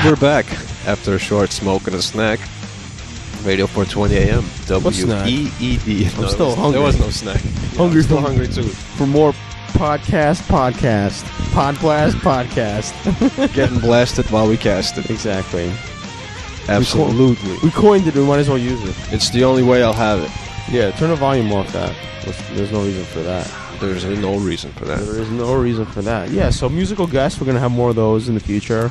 we're back after a short smoke and a snack. Radio 420 AM W.E.E.D. I'm still hungry. There was no snack. Hungry, still hungry too. For more podcast. Getting blasted while we cast it. Exactly. Absolutely. We coined it. We might as well use it. It's the only way I'll have it. Yeah, turn the volume off. There's no reason for that. There's no reason for that. There is no reason for that. Yeah, so musical guests, we're going to have more of those in the future.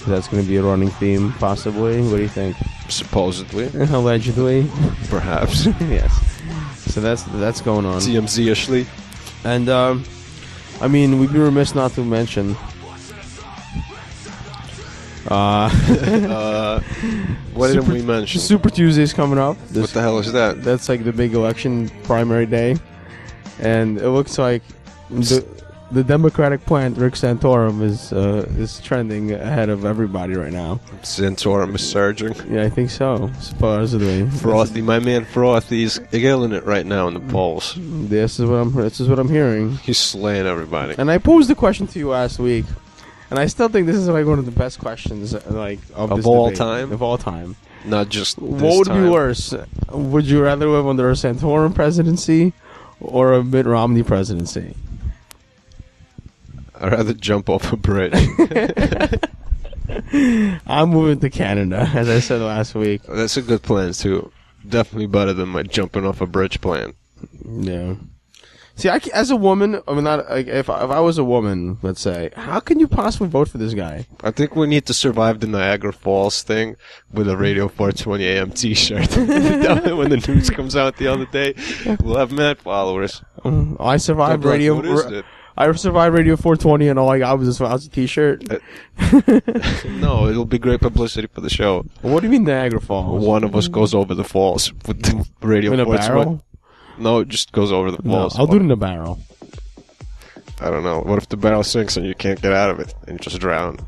That's going to be a running theme, possibly. What do you think? Supposedly. Allegedly. Perhaps. Yes. So that's going on. TMZ-ishly. And, I mean, we'd be remiss not to mention... what did we mention? Super Tuesday's coming up. What the hell is that? That's like the big election primary day. And it looks like the Democratic plant, Rick Santorum, is trending ahead of everybody right now. Santorum is surging. Yeah, I think so, supposedly. Frothy, my man Frothy's killing it right now in the polls. This is what I'm hearing. He's slaying everybody. And I posed a question to you last week, and I still think this is like one of the best questions of this all debate. time. Of all time. Not just this What would time. be worse? Would you rather live under a Santorum presidency or a Mitt Romney presidency? I'd rather jump off a bridge. I'm moving to Canada, as I said last week. That's a good plan too. Definitely better than my jumping off a bridge plan. Yeah. See, as a woman, I mean, not like if I was a woman, let's say, how can you possibly vote for this guy? I think we need to survive the Niagara Falls thing with a Radio 420 AM T-shirt. When the news comes out the other day, we'll have mad followers. I survived radio. What is it? I survived Radio 420, and all I got was a T-shirt. No, it'll be great publicity for the show. What do you mean Niagara Falls? One of us goes over the falls with the Radio In a 420. barrel? No, it just goes over the falls. No, I'll do it in a barrel. I don't know. What if the barrel sinks and you can't get out of it and you just drown?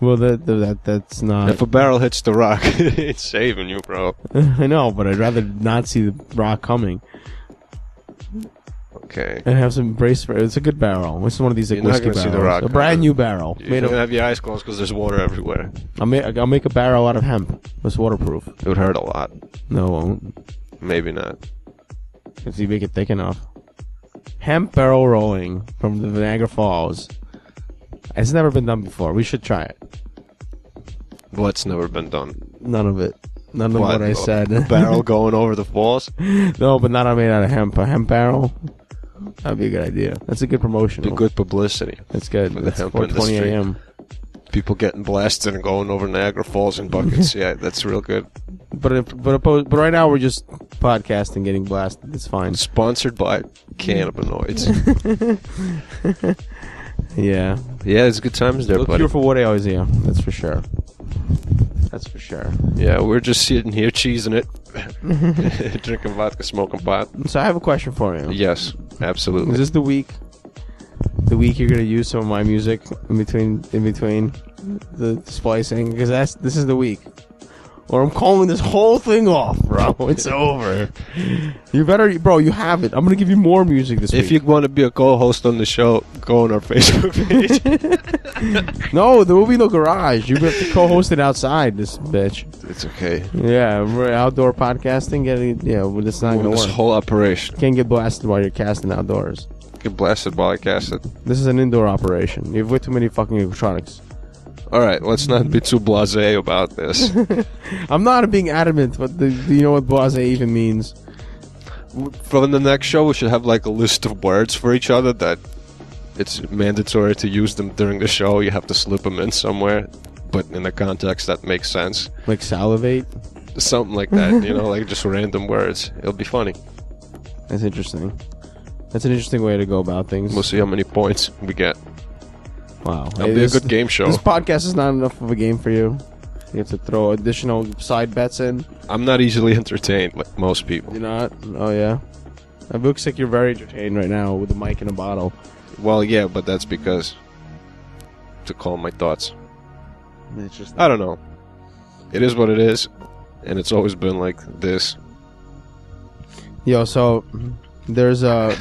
Well, that's not... If a barrel hits the rock, it's saving you, bro. I know, but I'd rather not see the rock coming. Okay. And have some brace for it. It's a good barrel. It's one of these like You're not whiskey gonna barrels. see the rock A brand coming. new barrel. You're going to have your eyes closed because there's water everywhere. I'll make a barrel out of hemp. It's waterproof. It would hurt a lot. No, it won't. Maybe not. If you make it thick enough. Hemp barrel rolling from the Niagara Falls. It's never been done before. We should try it. What's never been done? None of it. None of what I said. A barrel going over the falls? No, but not made out of hemp. A hemp barrel? That'd be a good idea. That's a good promotion. Be good publicity. That's good. For the That's hemp 4:20 industry. a.m. People getting blasted and going over Niagara Falls in buckets. Yeah, that's real good. But right now we're just podcasting, getting blasted. It's fine. Sponsored by cannabinoids. Yeah. Yeah, it's good times there, No buddy. cure for what ails you. That's for sure. That's for sure. Yeah, we're just sitting here cheesing it, drinking vodka, smoking pot. So I have a question for you. Yes, absolutely. Is this the week? The week you're gonna use some of my music in between the splicing? Because this is the week. Or I'm calling this whole thing off, bro. It's over. You better, bro. You have it. I'm gonna give you more music this week. If you want to be a co-host on the show, go on our Facebook page. No, there will be no garage. You have to co-host it outside, this bitch. It's okay. Yeah, we're outdoor podcasting. Well, it's not gonna This work. whole operation. Can't get blasted while you're casting outdoors. Get blasted while I cast it. This is an indoor operation. You have way too many fucking electronics. Alright, let's not be too blasé about this. I'm not being adamant, but do you know what blase even means? For the next show, we should have like a list of words for each other that it's mandatory to use them during the show. You have to slip them in somewhere, but in a context that makes sense. Like salivate? Something like that, like just random words. It'll be funny. That's interesting. That's an interesting way to go about things. We'll see how many points we get. Wow. It'll be a good game show. This podcast is not enough of a game for you. You have to throw additional side bets in. I'm not easily entertained like most people. You're not? Oh, yeah? It looks like you're very entertained right now with a mic and a bottle. Well, yeah, but that's because to calm my thoughts. It's just... I don't know. It is what it is, and it's always been like this. Yo, so there's a...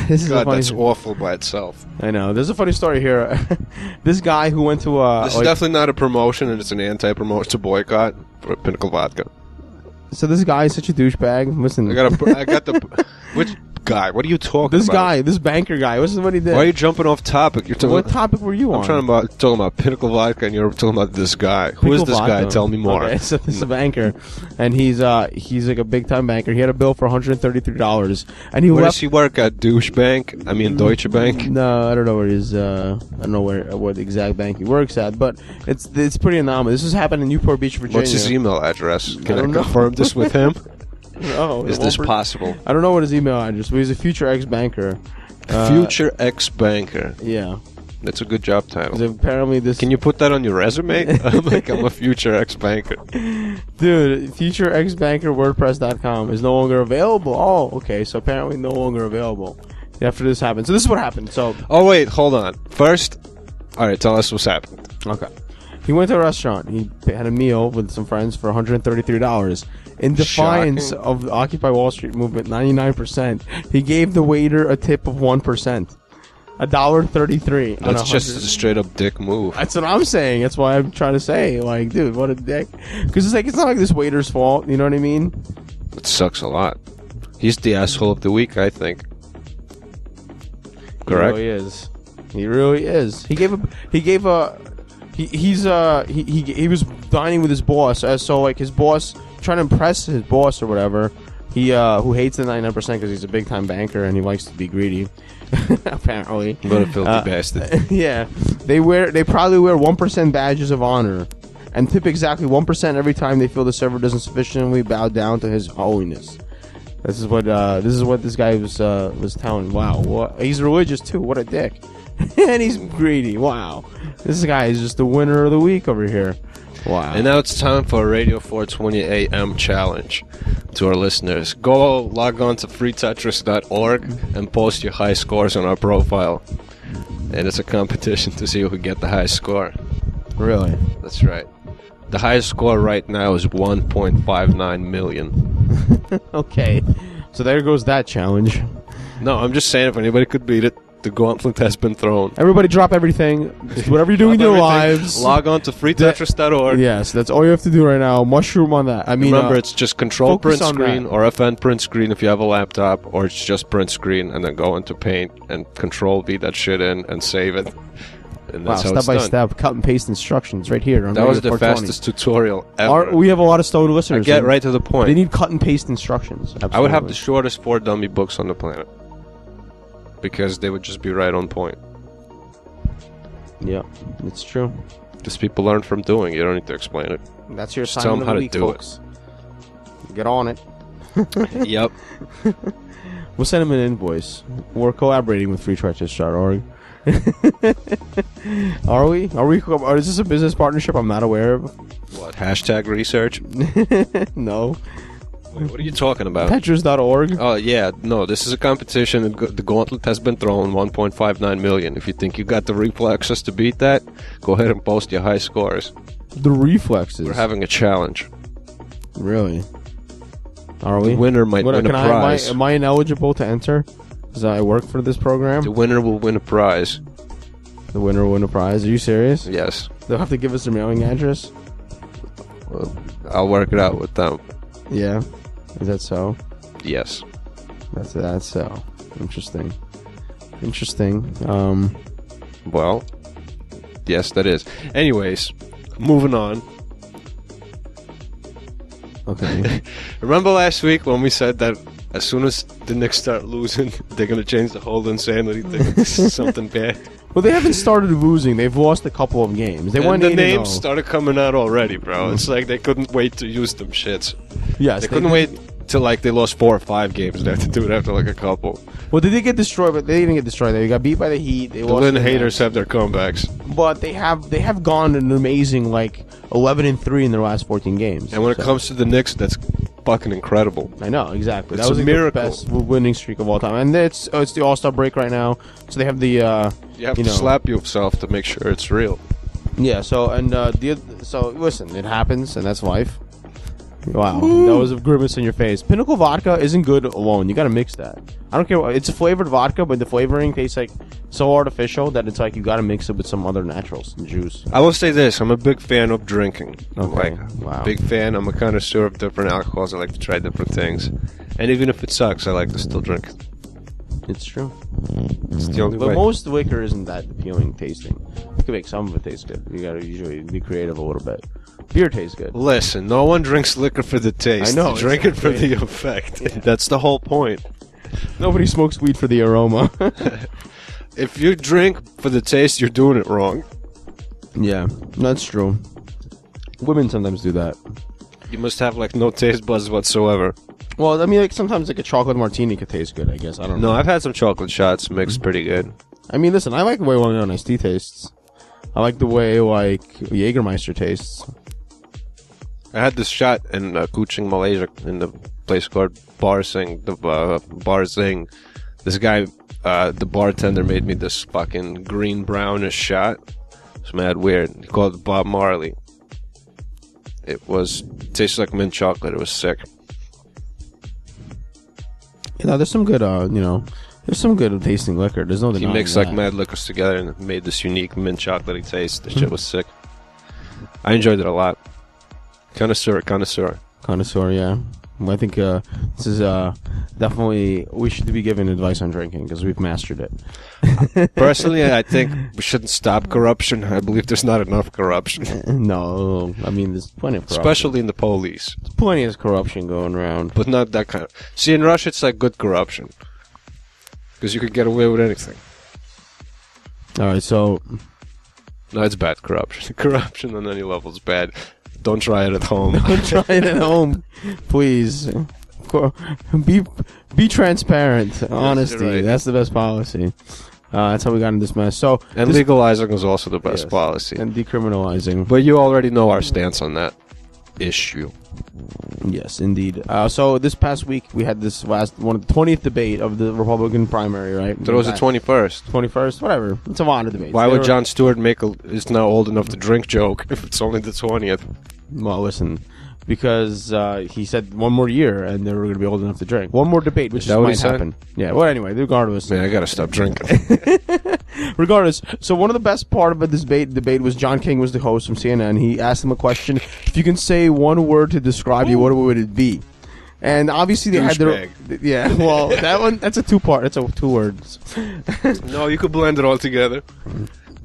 This is a God, funny. that's awful by itself. I know. There's a funny story here. This guy who went to This is definitely not a promotion, and it's an anti-promotion. It's a boycott for Pinnacle Vodka. So this guy is such a douchebag. Listen, I got the which guy? What are you talking this about? guy, this banker guy. This is what he did. Why are you jumping off topic? You're talking. What topic were you on? I'm talking about Pinnacle Vodka, and you're talking about this guy. Who is this guy? Tell me more. Okay, so this is a banker, and he's like a big time banker. He had a bill for $133, and he Where left. does he work at? Douche Bank? I mean Deutsche Bank? No, I don't know where he's. I don't know where the exact bank he works at, but it's pretty anomalous. This has happened in Newport Beach, Virginia. What's his email address? Can I don't know. confirm this with him? No, Is this possible? I don't know what his email address, but he's a future ex-banker. Future ex-banker. Yeah. That's a good job title. 'Cause apparently this... Can you put that on your resume? I'm a future ex-banker. Dude, future ex-banker WordPress.com is no longer available. Oh, okay. So apparently no longer available after this happened. So this is what happened. So... Oh, wait. Hold on. First... All right. Tell us what's happened. Okay. He went to a restaurant. He had a meal with some friends for $133. In defiance Shocking. of the Occupy Wall Street movement, 99%, he gave the waiter a tip of 1%. $1.33. That's just a straight up dick move. That's what I'm saying. That's why I'm trying to say, like, dude, what a dick. Because it's like, it's not like this waiter's fault. You know what I mean? It sucks a lot. He's the asshole of the week, I think. Correct? He really is. He really is. He was dining with his boss, so like his boss, trying to impress his boss or whatever. He who hates the 99% because he's a big time banker and he likes to be greedy. Apparently, What a filthy bastard. yeah, they probably wear 1% badges of honor and tip exactly 1% every time they feel the server doesn't sufficiently bow down to his holiness. This is what this guy was telling. Wow, he's religious too. What a dick. And he's greedy. Wow. This guy is just the winner of the week over here. Wow. And now it's time for a Radio 420 AM challenge to our listeners. Go log on to freetetris.org and post your high scores on our profile. And it's a competition to see who can get the highest score. Really? That's right. The highest score right now is 1.59 million. Okay. So there goes that challenge. No, I'm just saying if anybody could beat it, the gauntlet has been thrown. Everybody drop everything. Whatever you're doing in your lives. Log on to freetetris.org. Yes, that's all you have to do right now. Mushroom on that. I mean, remember, it's just control print focus on screen that. or FN print screen if you have a laptop, or it's just print screen and then go into Paint and control V that shit in and save it. And wow, that's how step it's by done. step, cut and paste instructions right here. On That was Radio the 420. fastest tutorial ever. We have a lot of Stone listeners. Get right to the point. They need cut and paste instructions. Absolutely. I would have the shortest 4 dummy books on the planet. Because they would just be right on point. Yeah, it's true. Because people learn from doing. You don't need to explain it. That's your Just tell assignment them how of the to week, do folks. Get on it. Yep. We'll send him an invoice. We're collaborating with freetetris.org. Are we? Is this a business partnership I'm not aware of? What? Hashtag research? No. Wait, what are you talking about? Tetris.org. Oh, yeah. No, this is a competition. The gauntlet has been thrown, 1.59 million. If you think you got the reflexes to beat that, go ahead and post your high scores. The reflexes. We're having a challenge. Really? Are we? The winner might win a prize. Am I ineligible to enter? Because I work for this program? The winner will win a prize. The winner will win a prize? Are you serious? Yes. They'll have to give us their mailing address? Well, I'll work it out with them. Yeah. Is that so? Yes. That's so. Interesting. Well, yes, that is. Anyways, moving on. Okay. Remember last week when we said that as soon as the Knicks start losing, they're going to change the whole insanity thing? This is something bad. Well, they haven't started losing. They've lost a couple of games. They won And the 8-0. names started coming out already, bro. It's like they couldn't wait to use them shits. Yes, They couldn't wait till like they lost 4 or 5 games. They had to do it after like a couple. Well, they did get destroyed, but they didn't get destroyed. They got beat by the Heat. They The lost Lynn to haters Nets. have their comebacks. But they have gone an amazing 11-3 in their last 14 games. And when it comes to the Knicks, that's fucking incredible. I know, exactly. It's That was a like the miracle. best winning streak of all time. And it's the All-Star break right now, so they have the You have to slap yourself to make sure it's real. yeah. So listen, it happens, and that's life. Wow, that was a grimace in your face. Pinnacle vodka isn't good alone. You gotta mix that. I don't care. It's a flavored vodka, but the flavoring tastes like so artificial that it's like you gotta mix it with some other naturals and juice. I will say this: I'm a big fan of drinking. Okay. Like, Wow. big fan. I'm a connoisseur of different alcohols. I like to try different things, and even if it sucks, I like to still drink it. It's true. It's the only But way. most liquor isn't that appealing tasting. You can make some of it taste good. You gotta usually be creative a little bit. Beer tastes good. Listen, no one drinks liquor for the taste. I know, They drink it it's for great. the effect. That's the whole point. Nobody smokes weed for the aroma. If you drink for the taste, you're doing it wrong. Yeah, that's true. Women sometimes do that. You must have like no taste buds whatsoever. Well, I mean, like sometimes like a chocolate martini could taste good. I guess I don't know. No, I've had some chocolate shots mixed pretty good. I mean, listen, I like the way Long Island iced tea tastes. I like the way like Jägermeister tastes. I had this shot in Kuching, Malaysia, in the place called Bar Sing. Bar Sing. This guy, the bartender, made me this fucking green brownish shot. It's mad weird. He called it Bob Marley. It tasted like mint chocolate. It was sick. You know, there's some good, there's some good tasting liquor. There's no He denying mixed that. like mad liquors together and made this unique mint chocolatey taste. The shit was sick. I enjoyed it a lot. Connoisseur. Connoisseur, yeah. Well, I think this is definitely we should be giving advice on drinking because we've mastered it. Personally, I think we shouldn't stop corruption. I believe there's not enough corruption, No, I mean there's plenty of corruption. especially in the police. There's plenty of corruption going around. But not that kind of. See, in Russia, it's like good corruption. Because you could get away with anything. All right, so No, it's bad corruption. Corruption on any level is bad. Don't try it at home. don't try it at home, please. Be transparent. Honesty. you're right. That's the best policy. That's how we got in this mess. So And this- legalizing is also the best yes, policy. and decriminalizing. But you already know our stance on that issue. Yes, indeed. So this past week we had this last one, the 20th debate of the Republican primary, right? That was the 21st. 21st, whatever. It's a lot of debates. Why They would were- Jon Stewart make a "is now old enough to drink" joke if it's only the 20th? Well, listen, because he said one more year and they were going to be old enough to drink. One more debate, which Is that what might he said? happen. Yeah. Well, anyway, regardless. Man, I gotta stop drinking. Regardless, so one of the best part of this debate was John King was the host from CNN. He asked him a question: if you can say one word to describe you, what would it be? And obviously they had their well that's a two-part. That's a two words. No, you could blend it all together.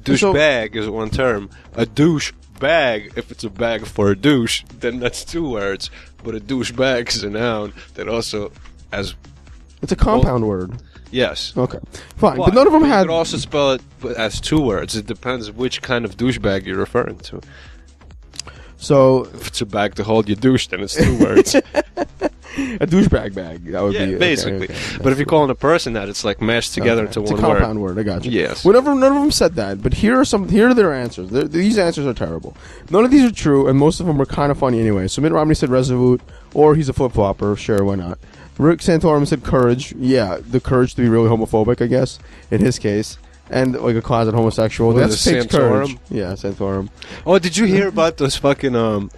Douchebag is one term. A douche bag, if it's a bag for a douche, then that's two words. But a douchebag is a noun that also has It's a compound word. yes. Okay, fine, but none of them You had. could also spell it as two words. It depends which kind of douchebag you're referring to. So If it's a bag to hold your douche, then it's two words. a douchebag bag. That would Yeah, be basically. okay. But if you're calling a person that, it's like mashed together Okay. into It's one a word. compound word. I got you. Yes. None of them said that. But here are their answers. These answers are terrible. None of these are true, and most of them are kind of funny anyway. So Mitt Romney said resolute, or he's a flip flopper. Sure, why not? Rick Santorum said courage. Yeah, the courage to be really homophobic, I guess, in his case. And like a closet homosexual. What That is it, takes courage. Santorum? Yeah, Santorum. Oh, did you hear about those fucking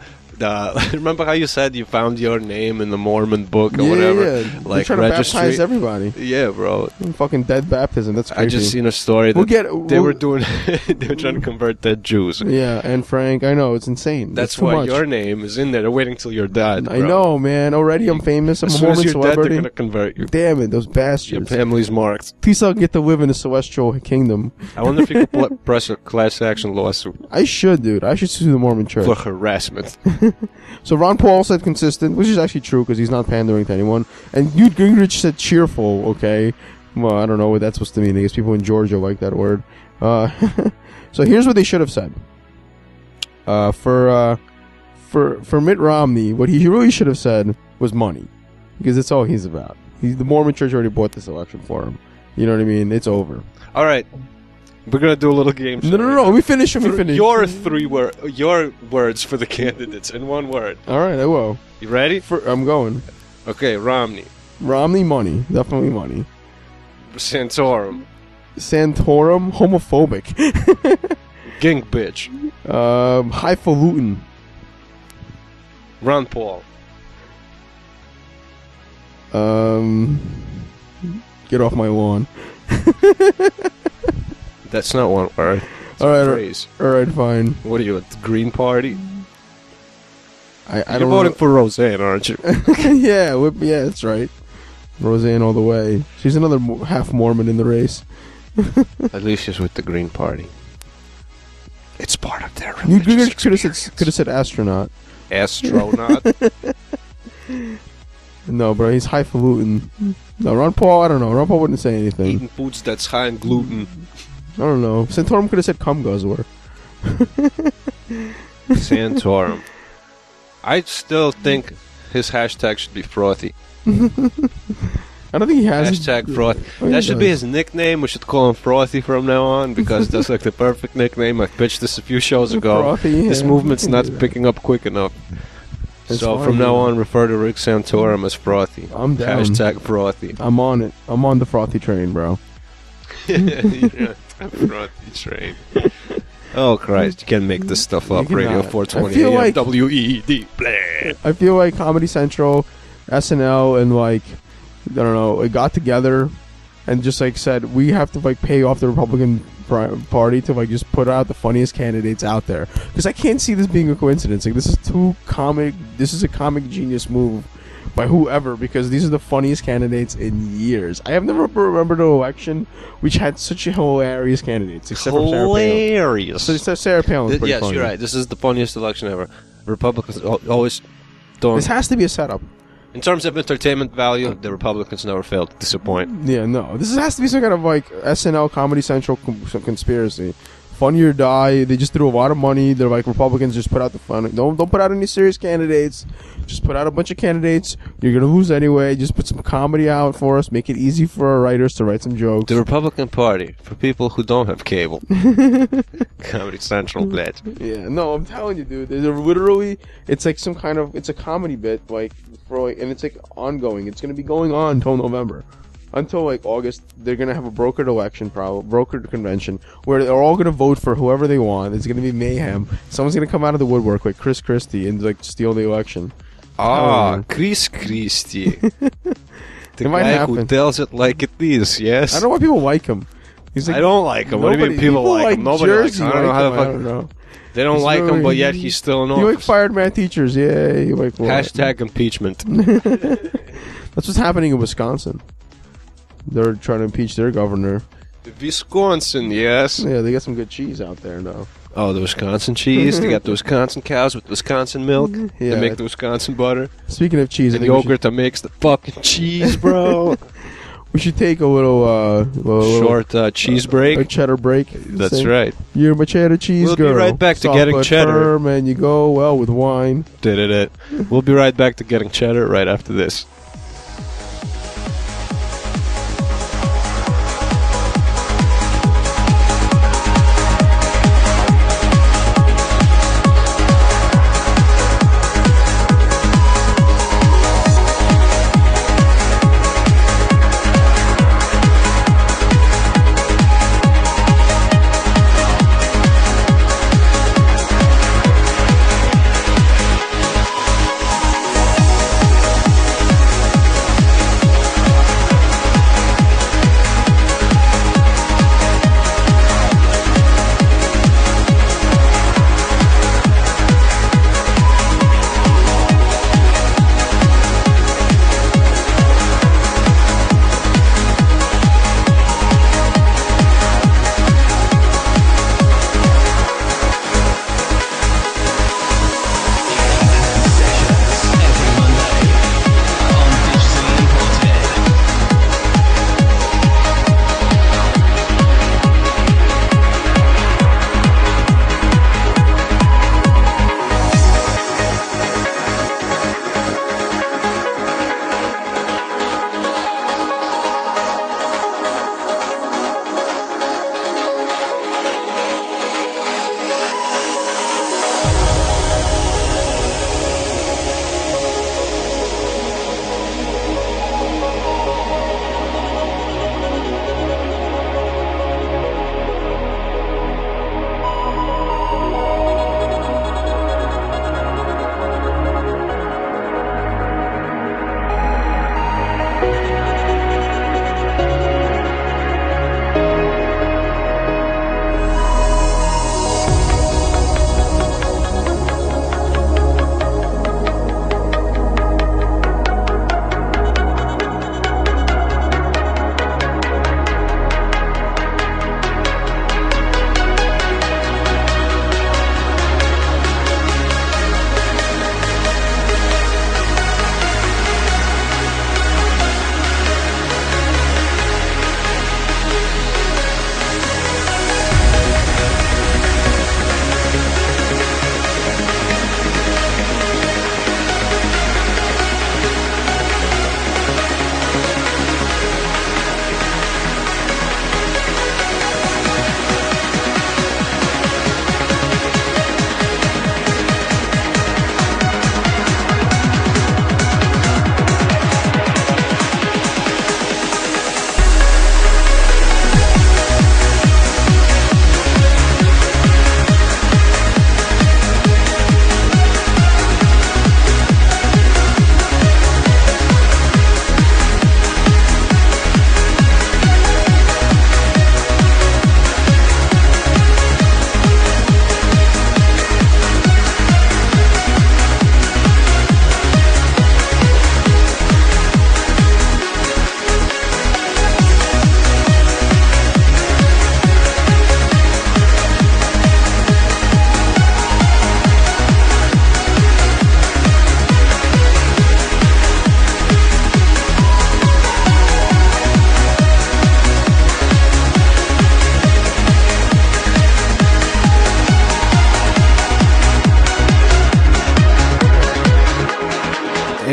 remember how you said you found your name in the Mormon book or whatever? Yeah. They're Like trying to baptize registry. everybody. Yeah, bro. Fucking dead baptism. That's crazy. I just seen a story that We'll they were doing. They were trying to convert dead Jews. Yeah, and Frank, I know it's insane. That's too why much. your name is in there. They're waiting till you're dead. I bro. know, man. Already I'm famous. I'm As a soon as Mormon you're dead, they're celebrity. gonna convert you. Damn it, those Your bastards. family's marked. At least I'll get to live in a celestial kingdom. I wonder if you could press a class action lawsuit I should, dude. I should sue the Mormon church. for harassment. So Ron Paul said consistent, which is actually true because he's not pandering to anyone. And Newt Gingrich said cheerful, okay? Well, I don't know what that's supposed to mean. I guess people in Georgia like that word. So here's what they should have said. For Mitt Romney, what he really should have said was money. Because that's all he's about. The Mormon church already bought this election for him. You know what I mean? It's over. All right, we're gonna do a little game. No. Let me finish. Your your words for the candidates in one word. All right, I will. You ready? I'm going. Okay, Romney, Romney, money. Definitely money. Santorum, Santorum, homophobic. Gink bitch, Highfalutin. Ron Paul, Get off my lawn. That's not one word. All right, Phrase. all right, fine. What are you at the Green Party? I You're don't voting for Roseanne, aren't you? yeah, yeah, that's right. Roseanne all the way. She's another half Mormon in the race. At least she's with the Green Party. It's part of their You religious could have said astronaut. Astronaut. No, bro, he's highfalutin. No, Ron Paul, I don't know. Ron Paul wouldn't say anything. Eating foods that's high in gluten. I don't know. Santorum could have said cum guzzler. Santorum. I still think his hashtag should be frothy. I don't think he has. Hashtag frothy. Oh, he That should be does. his nickname. We should call him Frothy from now on because that's like the perfect nickname. I pitched this a few shows ago. Frothy, This yeah, movement's we can not do that. picking up quick enough. It's So fine, from now man. on, refer to Rick Santorum as Frothy. I'm down. Hashtag Frothy. I'm on it. I'm on the frothy train, bro. Yeah, Frothy train. Oh Christ! You can't make this stuff up. You Radio cannot. 420 I feel AM like- W.E.E.D. Blah. I feel like Comedy Central, SNL, and like I don't know, it got together and just like said we have to like pay off the Republican Party to like just put out the funniest candidates out there because I can't see this being a coincidence. Like this is too comic. This is a comic genius move by whoever because these are the funniest candidates in years. I have never remembered an election which had such hilarious candidates except for Sarah Palin. Hilarious. So Sarah Palin's pretty Yes, funny. you're right. This is the funniest election ever. Republicans always don't. This has to be a setup. In terms of entertainment value, the Republicans never fail to disappoint. Yeah, no. This has to be some kind of like SNL Comedy Central some conspiracy. Funny or die. They just threw a lot of money. They're like Republicans just put out the fun. Don't put out any serious candidates. Just put out a bunch of candidates. You're gonna lose anyway. Just put some comedy out for us. Make it easy for our writers to write some jokes. The Republican Party, for people who don't have cable. Comedy Central, bled. Yeah, no, I'm telling you, dude. They're literally, it's like some kind of, it's a comedy bit, like, for like, and it's like ongoing. It's gonna be going on until November. Until like August, they're gonna have a brokered election, brokered convention, where they're all gonna vote for whoever they want. It's gonna be mayhem. Someone's gonna come out of the woodwork like Chris Christie and like steal the election. Ah, Oh. Chris Christie. The It might guy who happen. tells it like it is, yes? I don't know why people like him. He's like, I don't like him. What do you mean people like him? Nobody likes Jersey him. I don't know how the him. I fuck... don't know. They don't He's like him, really- but yet he's still in You like office. fired mad teachers? Yeah, you like what? Hashtag impeachment. That's what's happening in Wisconsin. They're trying to impeach their governor. Wisconsin, yes. Yeah, they got some good cheese out there now. Oh, the Wisconsin cheese. They got the Wisconsin cows with Wisconsin milk. Yeah. They make the Wisconsin butter. Speaking of cheese, I And think yogurt that makes the fucking cheese, bro. we should take a little Short cheese a break. cheddar break. That's Say, right. You're my cheddar cheese We'll be girl. right back to Soft getting but cheddar. firm and you go well with wine. Did it. We'll be right back to getting cheddar right after this.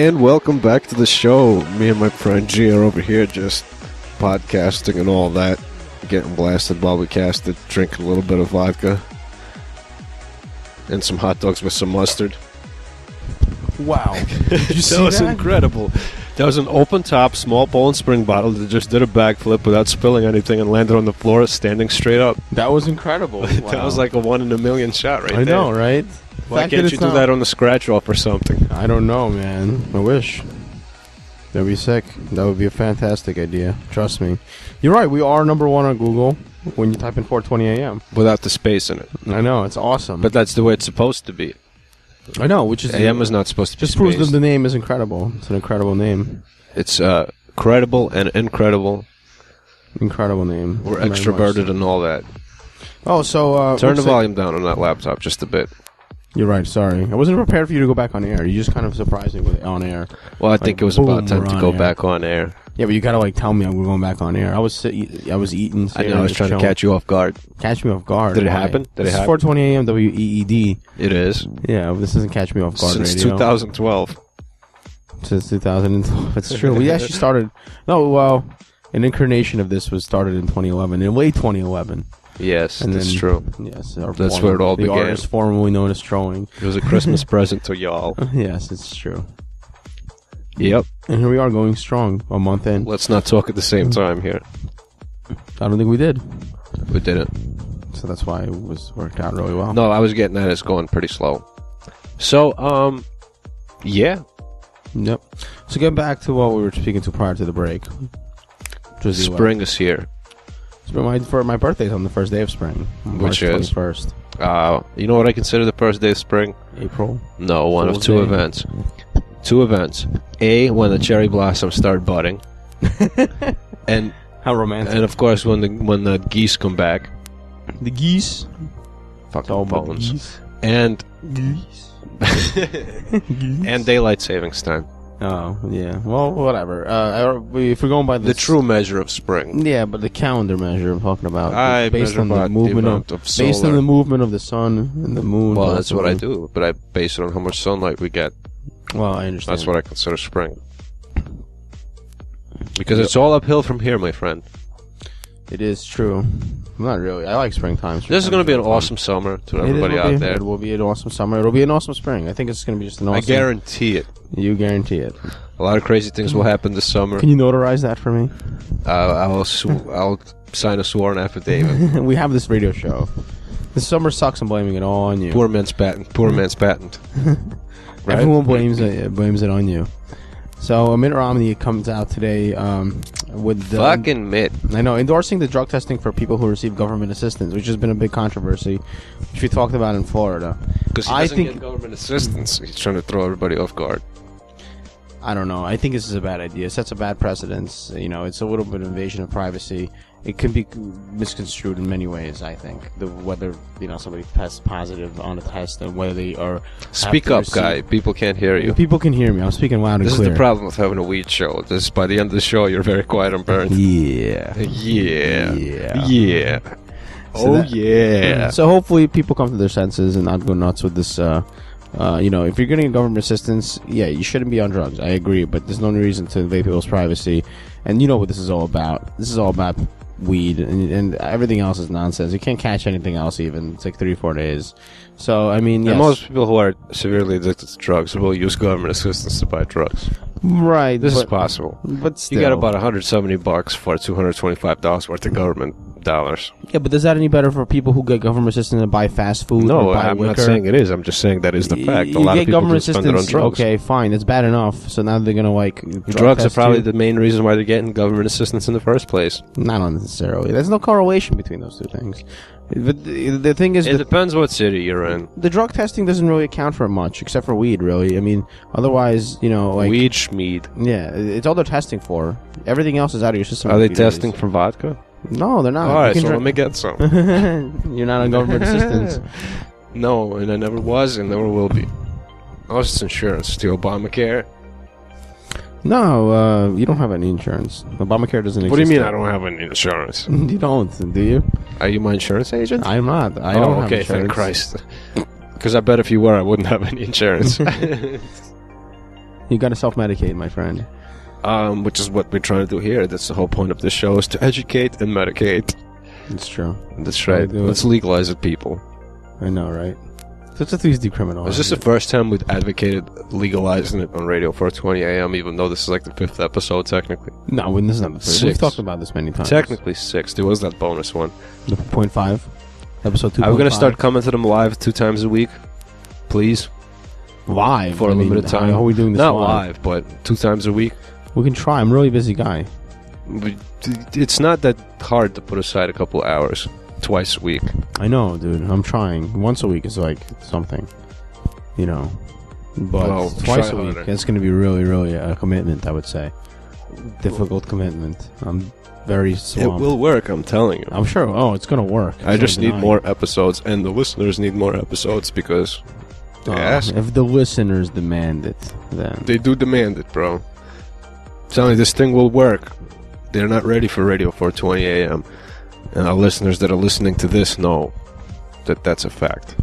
And welcome back to the show. Me and my friend G are over here just podcasting and all that. Getting blasted while we cast it, drinking a little bit of vodka. And some hot dogs with some mustard. Wow. Did you see That was that? incredible. That was an open top, small Poland Spring bottle that just did a backflip without spilling anything and landed on the floor standing straight up. That was incredible. That Wow. was like a 1 in a million shot right I there. know, right? Why Fact that can't it's you do not- that on the scratch off or something? I don't know, man. I wish. That'd be sick. That would be a fantastic idea. Trust me. You're right. We are number one on Google when you type in 420 AM. Without the space in it. I know. It's awesome. But that's the way it's supposed to be. I know, which is AM is not supposed to be just proves that spaced. the name is incredible. It's an incredible name. It's credible and incredible. Incredible name. We're Very much extroverted so. and all that. Oh, so Turn the looks like- volume down on that laptop just a bit. You're right. Sorry, I wasn't prepared for you to go back on air. You just kind of surprised me with on air. Well, I think Like, it was boom, about time we're to on go air. back on air. Yeah, but you gotta like tell me I'm going back on air. I was eating. I know, I was just trying to chilling. catch you off guard. Catch me off guard. Did it Why? happen? Did it This is happen? 420 AM W.E.E.D. It is. Yeah, this doesn't catch me off guard. Since radio. 2012. Since 2012. It's true. We actually started. No, well, an incarnation of this was started in 2011, in late 2011. Yes, And that's then- true. Yes, That's where it all the began. artist formerly known as Trolling. It was a Christmas present to y'all. Yes, it's true. Yep. And here we are going strong, a month in. Let's not talk at the same time here. I don't think we did. We didn't. So that's why it was worked out really well. No, I was getting at it's going pretty slow. So, yeah. Yep. So getting back to what we were speaking to prior to the break. Which was the Spring is here. For my birthday's on the first day of spring. Which March is? 21st. You know what I consider the first day of spring? April. No, one of Fool's two Day. events. Two events. A, when the cherry blossoms start budding. and How romantic. and of course when the geese come back. The geese. Fucking All about bones. geese. And Geese. and daylight savings time. Oh, yeah. Well, whatever. If we're going by The true measure of spring. Yeah, but the calendar measure I'm talking about. I based measure on the by the movement amount of based on solar. the movement of the sun and the moon. Well, that's what I possibly. do, but I base it on how much sunlight we get. Well, I understand. That's what I consider spring. Because it's all uphill from here, my friend. It is true. Not really. I like springtime. This is going to be an awesome summer to everybody out there. It will be an awesome summer. It'll be an awesome spring. I think it's going to be just an awesome. I guarantee it. You guarantee it. A lot of crazy things will happen this summer. Can you notarize that for me? I'll sign a sworn affidavit. We have this radio show. This summer sucks. I'm blaming it all on you. Poor man's patent. Poor man's patent. Right? Everyone blames it on you. So Mitt Romney comes out today with the Fucking Mitt. I know, endorsing the drug testing for people who receive government assistance, which has been a big controversy, which we talked about in Florida. Because he I doesn't think- get government assistance. He's trying to throw everybody off guard. I don't know. I think this is a bad idea. It sets a bad precedence. You know, it's a little bit of invasion of privacy. It can be misconstrued in many ways, I think. Whether, somebody tests positive on a test and whether they are... Speak up, guy. People can't hear you. People can hear me. I'm speaking loud and This clear. is the problem with having a weed show. By the end of the show, you're very quiet and burned. Yeah. Yeah. Yeah. Yeah. So yeah. So hopefully people come to their senses and not go nuts with this. If you're getting government assistance, yeah, you shouldn't be on drugs. I agree, but there's no reason to invade people's privacy. And you know what this is all about. This is all about weed, and everything else is nonsense. You can't catch anything else even. It's like 3-4 days. So, I mean, yes. And most people who are severely addicted to drugs will use government assistance to buy drugs. Right. This is possible. But still. You got about $170 for $225 worth of government dollars. Yeah, but is that any better for people who get government assistance to buy fast food No, or buy I'm liquor? not saying it is. I'm just saying that is the fact. A You lot get of people government do spend it on assistance. drugs. Okay, fine. That's bad enough. So now they're gonna Drugs are test probably you? the main reason why they're getting government assistance in the first place. Not necessarily. There's no correlation between those two things. But the thing is, It depends what city you're in. the drug testing doesn't really account for much, except for weed. Really, I mean, otherwise, Weed, schmeed. Yeah, it's all they're testing for. Everything else is out of your system. Are in a they few testing days. for vodka? No, they're not. All right, You so can let me get some. You're not on government assistance. No, and I never was and never will be. Unless it's insurance. The Obamacare. No, you don't have any insurance. Obamacare doesn't exist. What do you mean I don't have any insurance? You don't, do you? Are you my insurance agent? I'm not. I don't have okay, insurance. thank Christ. Because I bet if you were, I wouldn't have any insurance. You got to self-medicate, my friend. Which is what we're trying to do here. That's the whole point of this show, is to educate and medicate. It's true. That's right. Let's legalize it, people. I know, right? Let's at least decriminalize. Is this the first time we've advocated legalizing it on Radio 420 AM, even though this is like the 5th episode, technically? No, this is not the first. We've talked about this many times. Technically 6th. There was that bonus one. The 0.5. Episode 2.5. Are we going to start coming to them live 2 times a week? Please? Live? For a limited time. How are we doing this Not live, but 2 times a week. We can try. I'm a really busy guy. It's not that hard to put aside a couple hours twice a week. I know, dude. I'm trying. Once a week is like something, you know. But twice a week, it's going to be really, really a commitment, I would say. Difficult commitment. I'm very swamped. It will work, I'm telling you. I'm sure. Oh, it's going to work. I just need more episodes, and the listeners need more episodes because they ask. If the listeners demand it, then... They do demand it, bro. I'm telling you, this thing will work. They're not ready for Radio 420 AM. And our listeners that are listening to this know that that's a fact.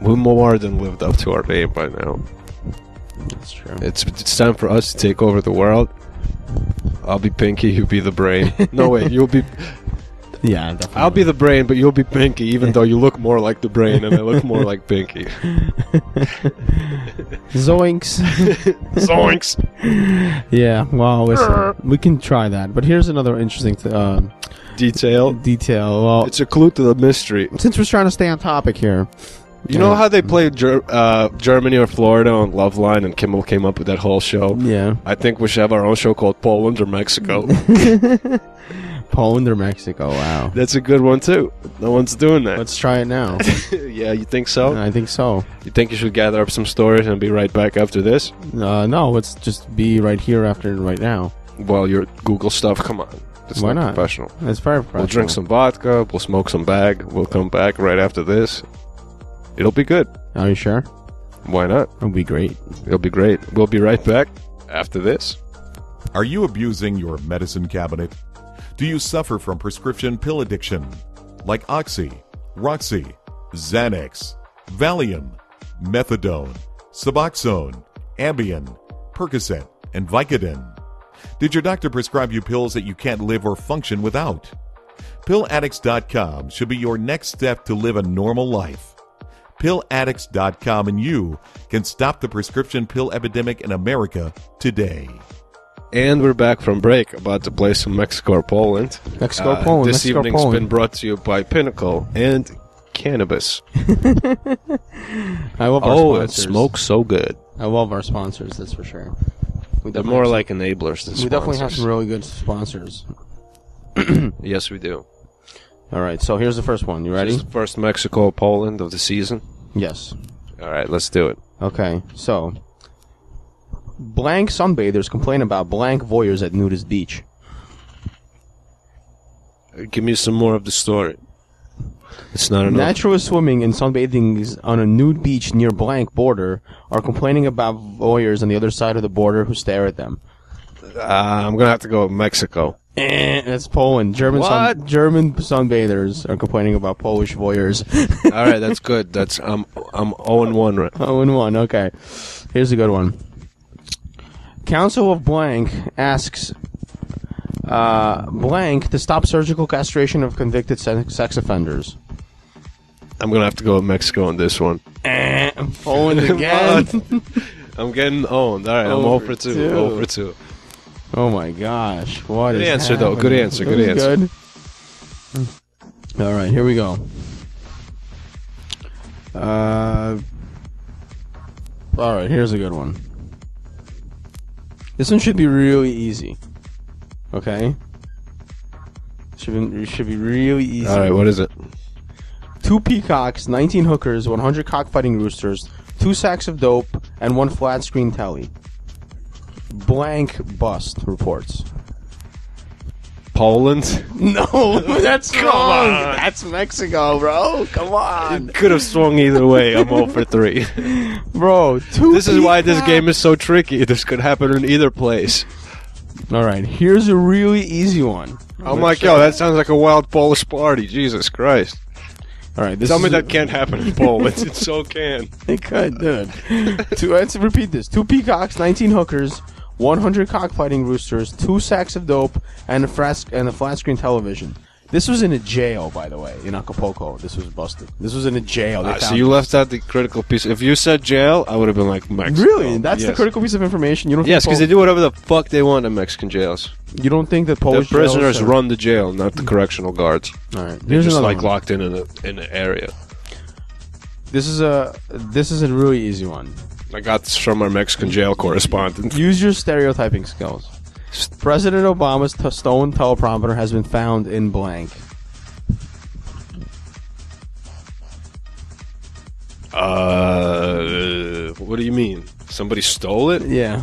We more than lived up to our name by now. That's true. It's time for us to take over the world. I'll be Pinky, you be the brain. No, wait, you'll be... Yeah, definitely. I'll be the brain, but you'll be Pinky, even though you look more like the brain and I look more like Pinky. Zoinks. Zoinks. Yeah, well, listen, we can try that. But here's another interesting detail. Well, it's a clue to the mystery. Since we're trying to stay on topic here. You know how they played Germany or Florida on Love Line, and Kimmel came up with that whole show? Yeah. I think we should have our own show called Poland or Mexico. Poland or Mexico, wow. That's a good one, too. No one's doing that. Let's try it now. Yeah, you think so? I think so. You think you should gather up some stories and be right back after this? No, let's just be right here after right now. Well, your Google stuff, come on. That's Why not? Professional. It's very professional. We'll drink some vodka, we'll smoke some bag, we'll come back right after this. It'll be good. Are you sure? Why not? It'll be great. It'll be great. We'll be right back after this. Are you abusing your medicine cabinet? Do you suffer from prescription pill addiction? Like Oxy, Roxy, Xanax, Valium, Methadone, Suboxone, Ambien, Percocet, and Vicodin? Did your doctor prescribe you pills that you can't live or function without? PillAddicts.com should be your next step to live a normal life. PillAddicts.com and you can stop the prescription pill epidemic in America today. And we're back from break, about to play some Mexico or Poland. Mexico or Poland. This evening's been brought to you by Pinnacle and cannabis. I love our sponsors. It smokes so good. I love our sponsors, that's for sure. They're more like enablers than sponsors. We definitely have some really good sponsors. Yes, we do. All right, so here's the first one. You ready? This is the first Mexico or Poland of the season? Yes. All right, let's do it. Okay, so... Blank sunbathers complain about blank voyeurs at nudist beach. Give me some more of the story. It's not enough. Naturalists swimming and sunbathing on a nude beach near blank border are complaining about voyeurs on the other side of the border who stare at them. I'm going to have to go with Mexico. That's Poland. German sunbathers are complaining about Polish voyeurs. All right, that's good. That's I'm 0-1 right. 0-1. Okay. Here's a good one. Council of Blank asks Blank to stop surgical castration of convicted sex offenders. I'm going to have to go with Mexico on this one. Poland again. I'm getting owned. All right, I'm 0 for 2. 0 for 2. Oh my gosh. What good is answer, happening? though. Good answer. Good answer. Good. All right, here we go. All right, here's a good one. This one should be really easy. Okay? Should be really easy. All right, what is it? 2 peacocks, 19 hookers, 100 cockfighting roosters, 2 sacks of dope, and 1 flat screen telly. Blank bust reports. Poland? No, that's wrong. That's Mexico, bro. Come on. Could have swung either way. I'm 0 for 3. Bro, This is why this game is so tricky. This could happen in either place. All right, here's a really easy one. I'm like, yo, that sounds like a wild Polish party. Jesus Christ. All right, Tell me that can't happen in Poland. It so can. It could, dude. Let's repeat this: 2 peacocks, 19 hookers, 100 cockfighting roosters, 2 sacks of dope, and a flat screen television. This was in a jail, by the way, in Acapulco. This was busted. This was in a jail. So you left out the critical piece. If you said jail, I would have been like Mexico. Really? That's the critical piece of information. You don't? Yes, because they do whatever the fuck they want in Mexican jails. You don't think that The Polish prisoners jails run the jail, not the correctional guards. All right, They're here's just another like one. locked in an area. This is a really easy one. I got this from our Mexican jail correspondent. Use your stereotyping skills. President Obama's stolen teleprompter has been found in blank. What do you mean? Somebody stole it? Yeah.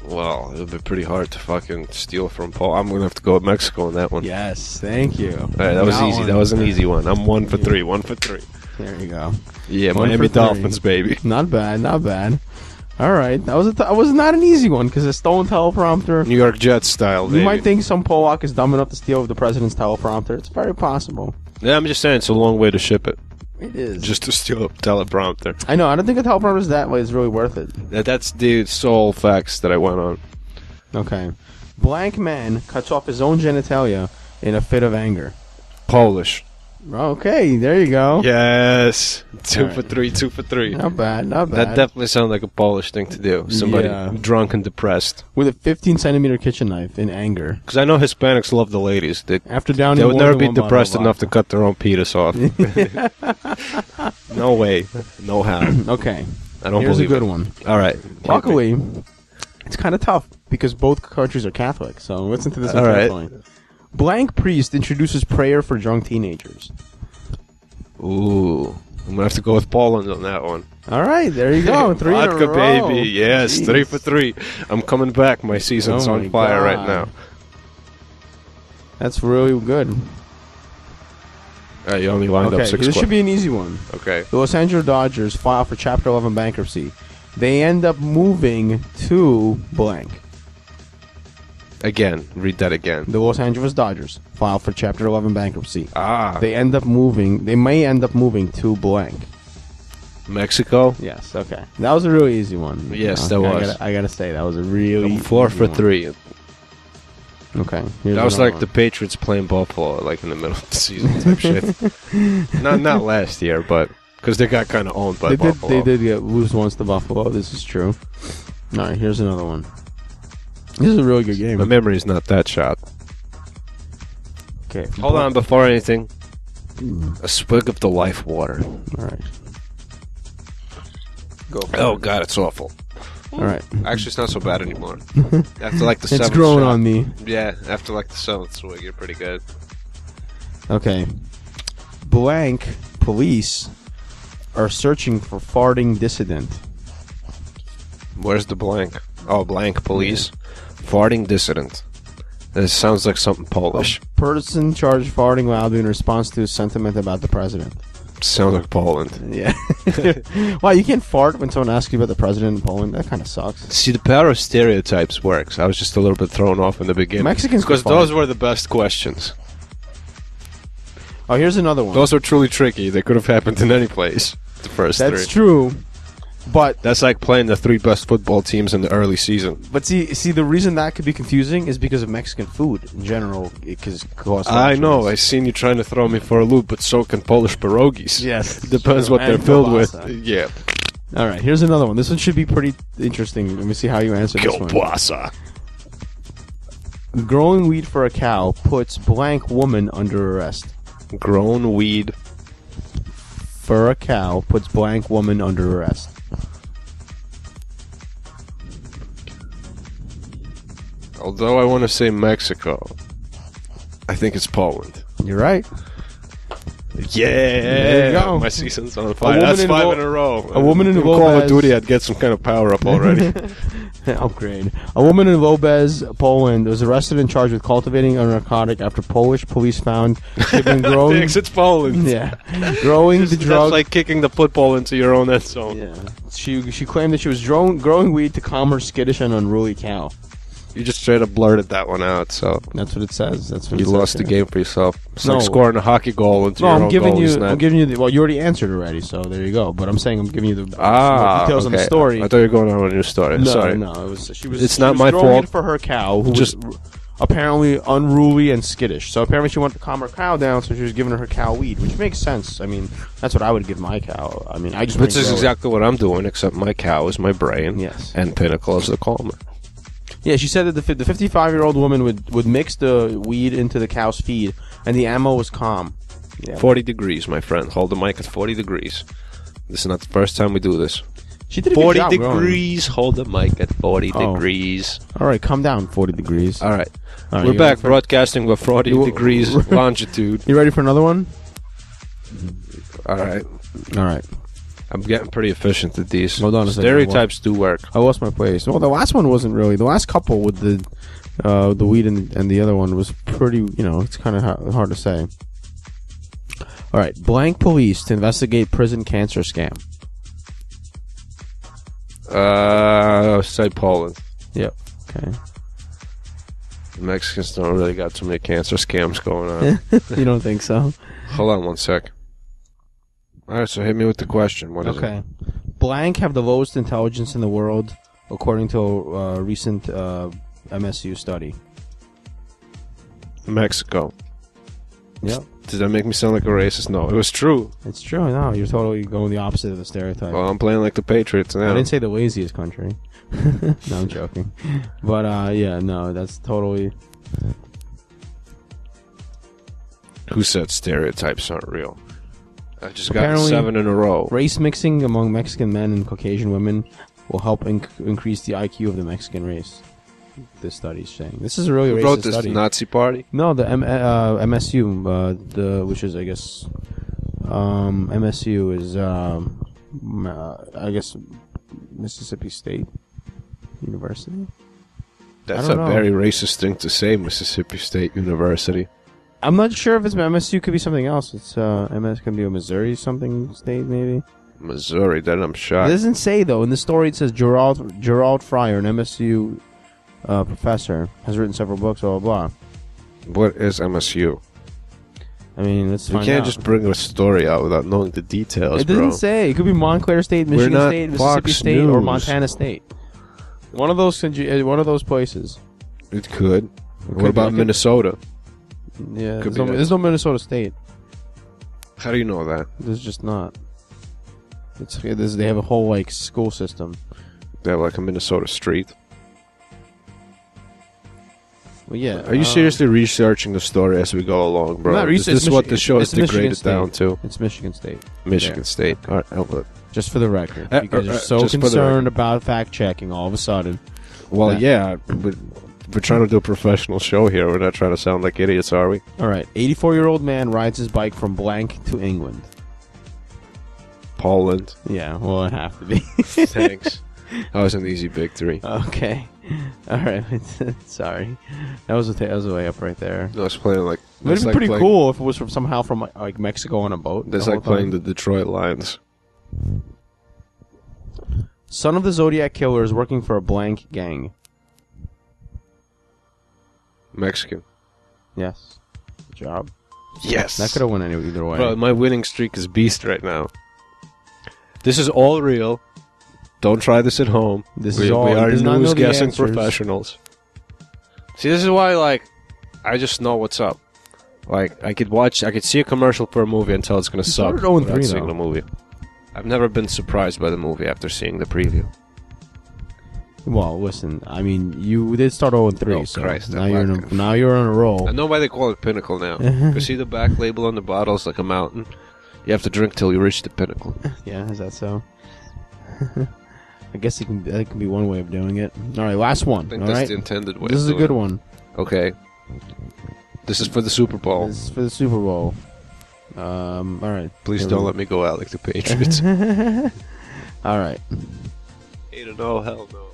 Well, it would be pretty hard to fucking steal from Paul. I'm gonna have to go with Mexico on that one. Yes, thank you. All right, that was easy. That was an easy one. I'm 1 for 3. 1 for 3. There you go. Yeah, 1 Miami for 3. Dolphins, baby. Not bad, not bad. All right, that was not an easy one because a stolen teleprompter. New York Jets style, baby. You might think some Polak is dumb enough to steal the president's teleprompter. It's very possible. Yeah, I'm just saying it's a long way to ship it. It is. Just to steal a teleprompter. I know. I don't think a teleprompter is that way. It's really worth it. That's the sole facts that I went on. Okay. Blank man cuts off his own genitalia in a fit of anger. Polish. Okay, there you go. Yes. 2 All for right. 3, 2 for 3. Not bad, not bad. That definitely sounds like a Polish thing to do. Somebody Yeah. drunk and depressed. With a 15-centimeter kitchen knife in anger. Because I know Hispanics love the ladies. After downing They would more never than be one bottle depressed of enough to vodka. cut their own penis off. No way. No how. Okay. I don't Here's a believe good it. one. All right. Luckily, it's kind of tough because both countries are Catholic. So listen to this one All right. carefully. Blank priest introduces prayer for drunk teenagers. Ooh. I'm going to have to go with Poland on that one. All right, there you go. 3 in a Vodka, row. baby. Yes, Jeez. 3 for 3. I'm coming back. My season's Oh on my fire right God. now. That's really good. All right, you only lined up Okay, 6 this should be an easy one. Okay. The Los Angeles Dodgers file for Chapter 11 bankruptcy. They end up moving to blank. Again. Read that again. The Los Angeles Dodgers file for Chapter 11 bankruptcy. Ah. They may end up moving to blank. Mexico. Yes, okay. That was a really easy one. Yes, Okay, that was. I gotta say, that was a really I'm 4 easy for one. 3. Okay. Here's That was another like the one. Patriots playing Buffalo, like in the middle of the season type shit. Not last year, but because they got kind of owned by Buffalo. They did get lose once to Buffalo. This is true. All right, here's another one. This is a really good game. My memory's not that shot. Okay. Hold on, before anything, a swig of the life water. All right. Go. For Oh it. God, it's awful. All right. Actually, it's not so bad anymore. After like the It's seventh growing shot. on me. Yeah, after like the 7th swig, you're pretty good. Okay. Blank police are searching for farting dissident. Where's the blank? Oh, blank police. Farting dissident. This sounds like something Polish. Person charged farting loudly in response to a sentiment about the president. Sounds like Poland. Yeah. Wow, you can't fart when someone asks you about the president in Poland? That kind of sucks. See, the power of stereotypes works. I was just a little bit thrown off in the beginning. Mexicans Because can fart. those were the best questions. Oh, here's another one. Those were truly tricky. They could have happened in any place. The first That's 3. true. But That's like playing the 3 best football teams in the early season. see, the reason that could be confusing is because of Mexican food in general. Because I know. I seen you trying to throw me for a loop, but so can Polish pierogies. Yes. Depends what And they're filled with. kielbasa. Yeah. All right, here's another one. This one should be pretty interesting. Let me see how you answer this one. Kielbasa. Growing weed for a cow puts blank woman under arrest. Grown weed. For a cow puts blank woman under arrest. Although I want to say Mexico, I think it's Poland. You're right. Yeah, There you go. My season's on fire. woman That's in 5 Vo- in a row. a woman in In Call of Lopez- Duty, I'd get some kind of power up already. Upgrade. A woman in Lobez, Poland, was arrested and charged with cultivating a narcotic after Polish police found she'd been growing. Thanks, it's Poland. Yeah, growing the That's drug. like kicking the football into your own end zone. Yeah, she claimed that she was growing weed to calm her skittish and unruly cow. You just straight up blurted that one out, so That's what it says. That's what you it says lost the here. game for yourself. It's No. like scoring a hockey goal into No, your I'm own giving goal. you. Isn't I'm that- giving you. Well, you already answered already, so there you go. But I'm saying I'm giving you the some more details on the okay. story. I thought you were going on with your story. No, Sorry. no, it was. She was. It's she not was my throwing fault. it for her cow, who Just- was apparently unruly and skittish. So apparently she wanted to calm her cow down, so she was giving her cow weed, which makes sense. I mean, that's what I would give my cow. I mean, I just. Which is grow it. exactly what I'm doing, except my cow is my brain. Yes. And Pinnacle is the calmer. Yeah, she said that the 55-year-old woman would mix the weed into the cow's feed, and the ammo was calm. Yeah. 40 degrees, my friend. Hold the mic at 40 degrees. This is not the first time we do this. She did a 40 good job growing. degrees. Hold the mic at 40 Oh. degrees. All right, calm down. 40 degrees. All right. All right, We're you back ready for- broadcasting with 40 degrees longitude. You ready for another one? All right. All right. I'm getting pretty efficient at these. Hold on a second. Stereotypes do work. I lost my place. Well, the last one wasn't really. The last couple with the weed and the other one was pretty. You know, it's kind of hard to say. All right, blank police to investigate prison cancer scam. Say Poland. Yep. Okay. The Mexicans don't really got too many cancer scams going on. You don't think so? Hold on one sec. All right, so hit me with the question. What is Okay. Blank have the lowest intelligence in the world, according to a recent MSU study. it? Mexico. Yep. Does that make me sound like a racist? No, it was true. It's true. No, you're totally going the opposite of the stereotype. Well, I'm playing like the Patriots now. I didn't say the laziest country. No, I'm joking. But, yeah, no, that's totally... Who said stereotypes aren't real? I just Apparently- got 7 in a row. Race mixing among Mexican men and Caucasian women will help increase the IQ of the Mexican race. This study's saying. This is a really Who racist wrote this study. Nazi party? No, the MSU, which is, I guess, MSU is, I guess, Mississippi State University. That's I a don't know. very racist thing to say, Mississippi State University. I'm not sure if it's MSU. Could be something else. It's MS could be a Missouri something state maybe. Missouri, then I'm It shocked. doesn't say though. In the story, it says Gerald Fryer, an MSU professor, has written several books. Blah blah blah. What is MSU? I mean, let's You find can't out. just bring a story out without knowing the details, It doesn't bro. say. It could be Montclair State, We're Michigan not State, Mississippi Fox State, or News. Montana State. One of those places. It could. could What about be. Minnesota? Yeah, Could there's be no, that. there's no Minnesota State. How do you know that? There's just not. They have a whole like school system. They have like a Minnesota street. Well, yeah. Are you seriously researching the story as we go along, bro? I'm not Is research- this what the Michigan- show is it's Michigan degraded State. down to? It's Michigan State. Michigan There. State. All right, look. Just for the record, because you're so just for the concerned record. about fact checking all of a sudden. Well, Yeah. yeah, but we're trying to do a professional show here. We're not trying to sound like idiots, are we? All right, 84-year-old man rides his bike from blank to England. Poland. Yeah, well, it have to be. Thanks. That was an easy victory. Okay. All right. Sorry, that was a way up right there. I was playing like. It would that's be like pretty playing- cool if it was somehow from like Mexico on a boat. That's the like whole playing the time. Detroit Lions. Son of the Zodiac Killer is working for a blank gang. Mexican. Yes. Good job. Yes. That could have went either way. Bro, my winning streak is beast right now. This is all real. Don't try this at home. This we is all. we he are does not know news the guessing answers. professionals. See, this is why, like, I just know what's up. Like, I could see a commercial for a movie and tell it's gonna suck started 0-3 without seeing though. the movie. I've never been surprised by the movie after seeing the preview. Well, listen. I mean, you did start 0-3. Oh, so Christ, now I'm you're not now you're on a roll. I know why they call it Pinnacle now. You see the back label on the bottle? It's like a mountain. You have to drink till you reach the pinnacle. Yeah, is that so? I guess that can be one way of doing it. All right, last one. I think All that's right, the intended way. this of is a doing good it. one. Okay. This is for the Super Bowl. This is for the Super Bowl. All right. Please Here don't we let me go out like the Patriots. go. All right. 8-0, hell no.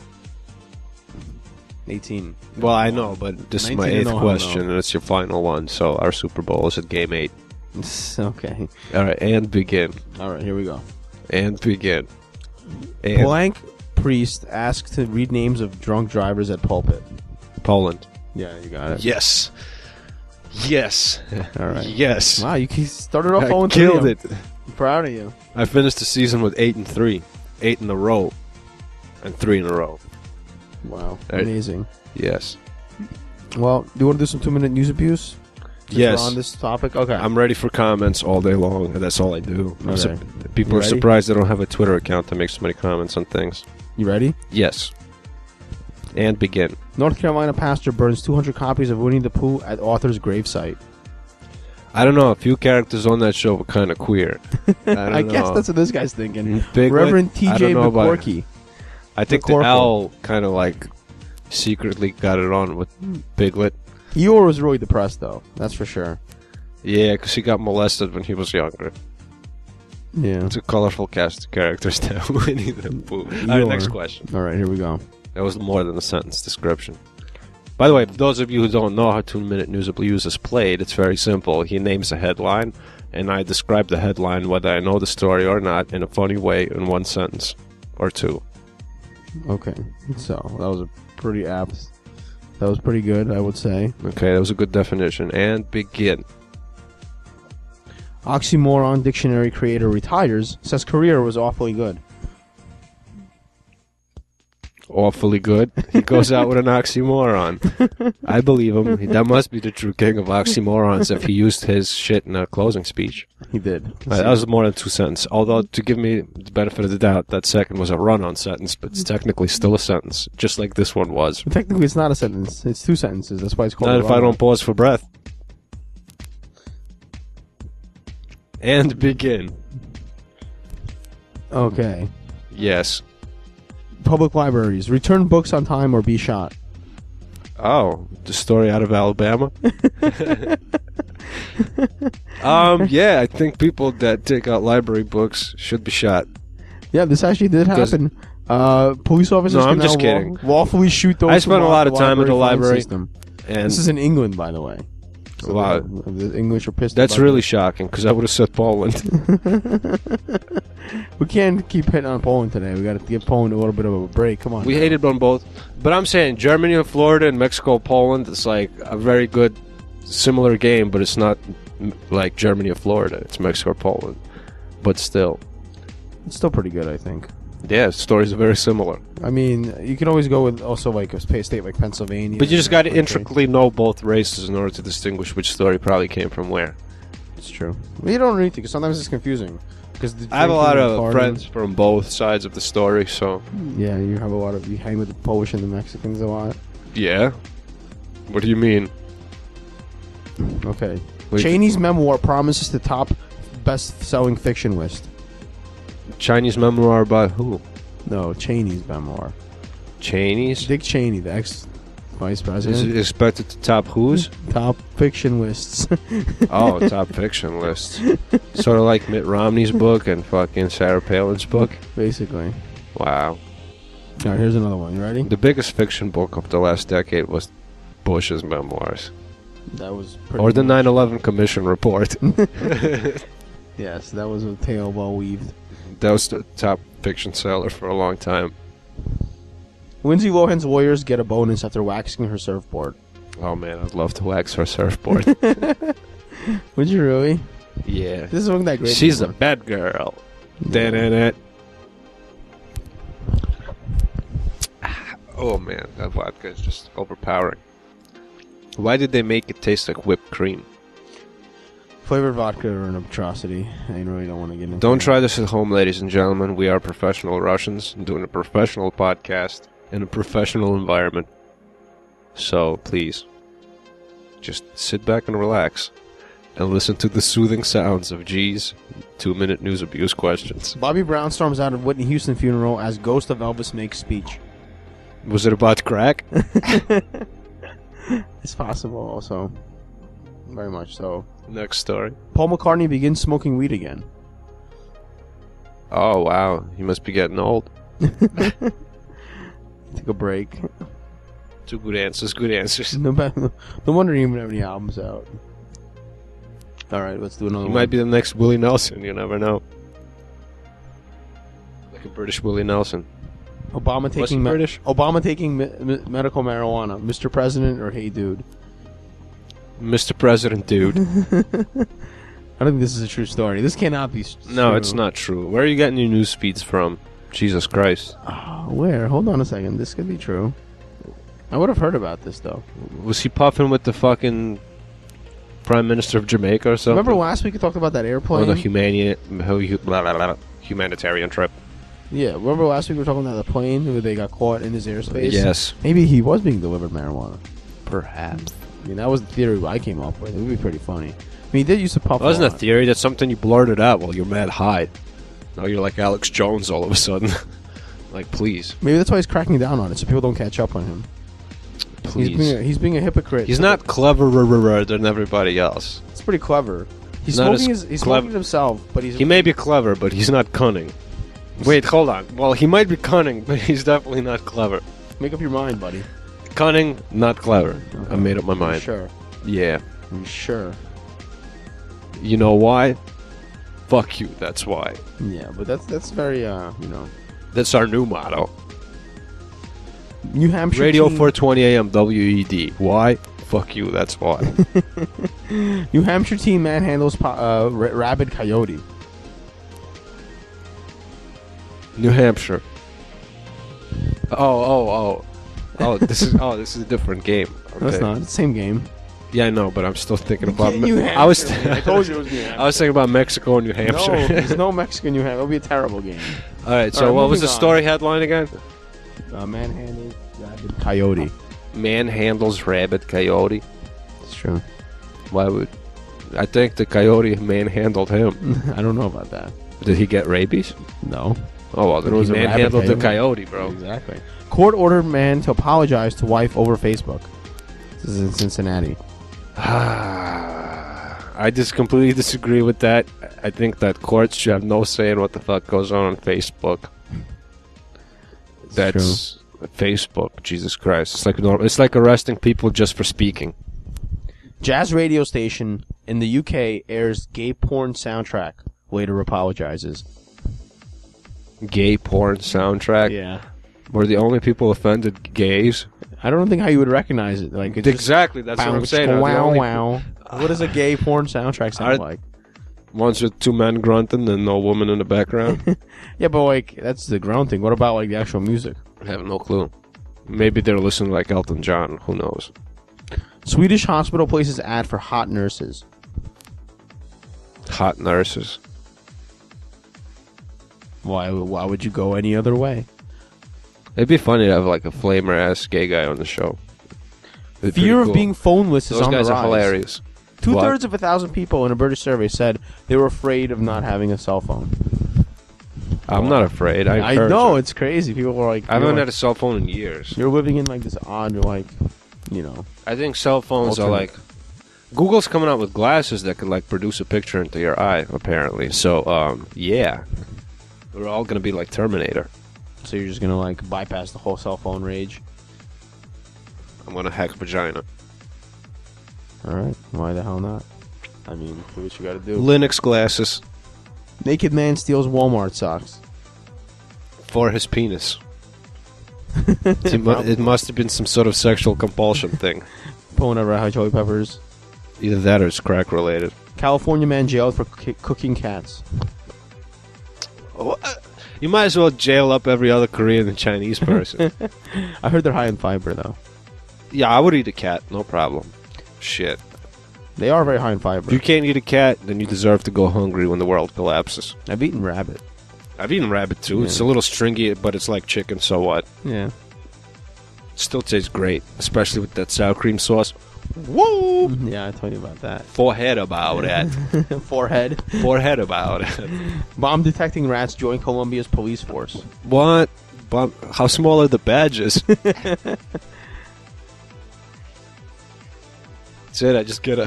18. Well, I know, but this is my 19 eighth hell question, no. and it's your final one. So our Super Bowl is at Game 8. Okay. All right, and begin. All right. Here we go. And begin. And Blank priest asked to read names of drunk drivers at pulpit. Poland. Yeah, you got it. Yes. Yes. All right. Yes. Wow, you started off I 0-3. killed it. I'm proud of you. I finished the season with 8-3. 8 in a row. And 3 in a row. Wow, Right. amazing. Yes. Well, do you want to do some 2-minute news abuse? Since Yes. we're on this topic? Okay. I'm ready for comments all day long. That's all I do. Okay. People You are ready? surprised I don't have a Twitter account that makes so many comments on things. You ready? Yes. And begin. North Carolina pastor burns 200 copies of Winnie the Pooh at author's gravesite. I don't know. A few characters on that show were kind of queer. I don't I guess know. that's what this guy's thinking. Piglet? Reverend I T.J. don't know about- McCorkey. I think the McCorkle. owl kind of like secretly got it on with Piglet. Eeyore was really depressed, though. That's for sure. Yeah, because he got molested when he was younger. Yeah. It's a colorful cast of characters now. Winnie the Pooh. All right, next question. All right, here we go. That was more than a sentence description. By the way, for those of you who don't know how 2-minute news abuse is played, it's very simple. He names a headline, and I describe the headline, whether I know the story or not, in a funny way in one sentence or two. Okay. So, that was a pretty apt. That was pretty good, I would say. Okay, that was a good definition. And begin. Oxymoron dictionary creator retires, says career was awfully good. Awfully good. He goes out with an oxymoron. I believe him. That must be the true king of oxymorons if he used his shit in a closing speech. He did. That was more than 2 sentences. Although, to give me the benefit of the doubt, that second was a run-on sentence, but it's technically still a sentence, just like this one was. But technically, it's not a sentence. It's 2 sentences. That's why it's called Not a if I run-on. don't pause for breath. And begin. Okay. Yes. Public libraries. Return books on time or be shot. Oh, the story out of Alabama? Yeah, I think people that take out library books should be shot. Yeah, this actually did Does- happen. Police officers No, can I'm just now kidding. lawfully shoot those I who spent a mock lot of time at the fine library, system. And This is in England, by the way. So Wow. the English are pissed. that's about really this. shocking, because I would have said Poland. We can't keep hitting on Poland today. We got to give Poland a little bit of a break. Come on. We hated on both. But I'm saying Germany and Florida and Mexico, Poland, it's like a very good, similar game, but it's not like Germany or Florida. It's Mexico or Poland. But still. It's still pretty good, I think. Yeah, stories are very similar. I mean, you can always go with also like a state like Pennsylvania. But you just got to Okay. intricately know both races in order to distinguish which story probably came from where. It's true. Well, you don't need to, because sometimes it's confusing. Because I have a lot of friends from both sides of the story, so Yeah, you have a lot of. You hang with the Polish and the Mexicans a lot. yeah. What do you mean? Okay. Wait. Cheney's memoir promises the top best-selling fiction list. Chinese memoir about who? No, Cheney's memoir. Chinese? Dick Cheney, the ex-vice Is president. it expected to top whose? Top fiction lists. Oh, top fiction list. Sort of like Mitt Romney's book and fucking Sarah Palin's book. Basically. Wow. All right, here's another one. You ready? The biggest fiction book of the last decade was Bush's memoirs. That was pretty Or the much- 9/11 Commission report. Yes, that was a tale well weaved. That was the top fiction seller for a long time. Lindsay Lohan's lawyers get a bonus after waxing her surfboard. Oh man, I'd love to wax her surfboard. Would you really? Yeah. This isn't that great. She's a anymore. bad girl. Da-da-da. Oh man, that vodka is just overpowering. Why did they make it taste like whipped cream? Flavored vodka are an atrocity. I really don't want to get into Don't that. try this at home, ladies and gentlemen. We are professional Russians doing a professional podcast in a professional environment. So, please, just sit back and relax and listen to the soothing sounds of G's 2-minute news abuse questions. Bobby Brown storms out of Whitney Houston funeral as ghost of Elvis makes speech. Was it about crack? It's possible also. Very much so. Next story. Paul McCartney begins smoking weed again. Oh, wow. He must be getting old. Take a break. Two good answers, good answers. No wonder he even have any albums out. Alright, let's do another He one. might be the next Willie Nelson, you never know. Like a British Willie Nelson. Obama Was he taking British? Obama taking medical marijuana. Mr. President or hey dude? Mr. President, dude. I don't think this is a true story. This cannot be No, true. it's not true. Where are you getting your news feeds from? Jesus Christ. Where? Hold on a second. This could be true. I would have heard about this, though. Was he puffing with the fucking Prime Minister of Jamaica or something? Remember last week we talked about that airplane? On the humanitarian trip. Yeah, remember last week we were talking about the plane where they got caught in his airspace? Yes. Maybe he was being delivered marijuana. Perhaps. I mean, that was the theory I came up with. It would be pretty funny. I mean, he did used to puff Wasn't a a lot. theory. That's something you blurted out while you're mad high. Now you're like Alex Jones all of a sudden. Like, please. Maybe that's why he's cracking down on it, so people don't catch up on him. Please. He's being a hypocrite. He's not cleverer than everybody else. It's pretty clever. He's Not smoking, as he's clev- smoking himself, but he's... He may be clever, but he's not cunning. Wait, hold on. Well, he might be cunning, but he's definitely not clever. Make up your mind, buddy. Cunning, not clever. Okay. I made up my You mind. sure? Yeah. You sure? You know why? Fuck you, that's why. Yeah, but that's very, That's our new motto. New Hampshire Radio team, 420 AM W.E.E.D. Why? Fuck you, that's why. New Hampshire team manhandles rabid coyote. New Hampshire. Oh, this is a different game. Okay. No, it's not. It's the same game. Yeah, I know, but I'm still thinking about New Hampshire. I was I told you it was New Hampshire. I was thinking about Mexico and New Hampshire. No, there's no Mexican New Hampshire. It'll be a terrible game. All right, so All right, what was the moving on. story headline again? Manhandles rabid coyote. Man handles rabid coyote. It's true. Why would? I think the coyote manhandled him. I don't know about that. Did he get rabies? No. Oh well, then There was he a rabid manhandled the coyote. coyote, bro. Exactly. Court ordered man to apologize to wife over Facebook. This is in Cincinnati. I just completely disagree with that. I think that courts should have no say in what the fuck goes on Facebook. That's Facebook. Jesus Christ! It's like arresting people just for speaking. Jazz radio station in the UK airs gay porn soundtrack. Later apologizes. Gay porn soundtrack. Yeah. Were the only people offended gays? I don't think how you would recognize it. Like it's just Exactly. That's what I'm bounce, saying. Are the Wow, only- wow. What does a gay porn soundtrack sound Are- like? Ones with two men grunting and no woman in the background. Yeah, but like that's the grunting. What about like the actual music? I have no clue. Maybe they're listening like Elton John. Who knows? Swedish hospital places ad for hot nurses. Hot nurses. Why would you go any other way? It'd be funny to have like a flamer ass gay guy on the show. It'd be Fear pretty of cool. being phoneless is Those on guys the are rise. hilarious. 2/3 of 1,000 people in a British survey said they were afraid of not having a cell phone. I'm not afraid. I know it's crazy. People were like, I haven't you're, had a cell phone in years. you're living in like this odd, like, I think cell phones are Alternate. like Google's coming out with glasses that could like produce a picture into your eye. Apparently, so yeah, we're all gonna be like Terminator. So you're just gonna like bypass the whole cell phone rage. I'm gonna hack vagina. All right, why the hell not? I mean, do what you got to do. Linux glasses Naked man steals Walmart socks. for his penis. It must have been some sort of sexual compulsion thing. Pulling over Hot Chili Peppers. Either that or it's crack related. California man jailed for cooking cats. You might as well jail up every other Korean and Chinese person. I heard they're high in fiber though. Yeah, I would eat a cat, no problem. Shit. They are very high in fiber. If you can't eat a cat, then you deserve to go hungry when the world collapses. I've eaten rabbit. I've eaten rabbit too. Yeah. It's a little stringy, but it's like chicken, so what? Yeah. Still tastes great, especially with that sour cream sauce. Woo! Yeah, I told you about that. Forehead about it. Forehead. Forehead about it. Bomb detecting rats join Colombia's police force. What? How small are the badges? That's it. I just get a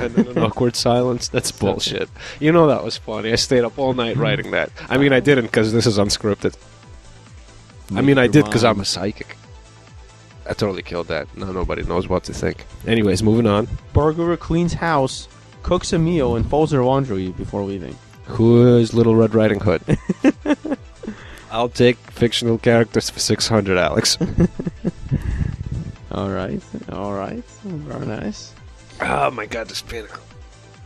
and then an awkward silence. That's bullshit. You know that was funny. I stayed up all night writing that. I mean, I didn't because this is unscripted. I mean, I did because I'm a psychic. I totally killed that. Now nobody knows what to think. Anyways, moving on. Burglar cleans house, cooks a meal, and folds their laundry before leaving. Who is Little Red Riding Hood? I'll take fictional characters for 600, Alex. All right. Very nice. Oh my god, this pinnacle.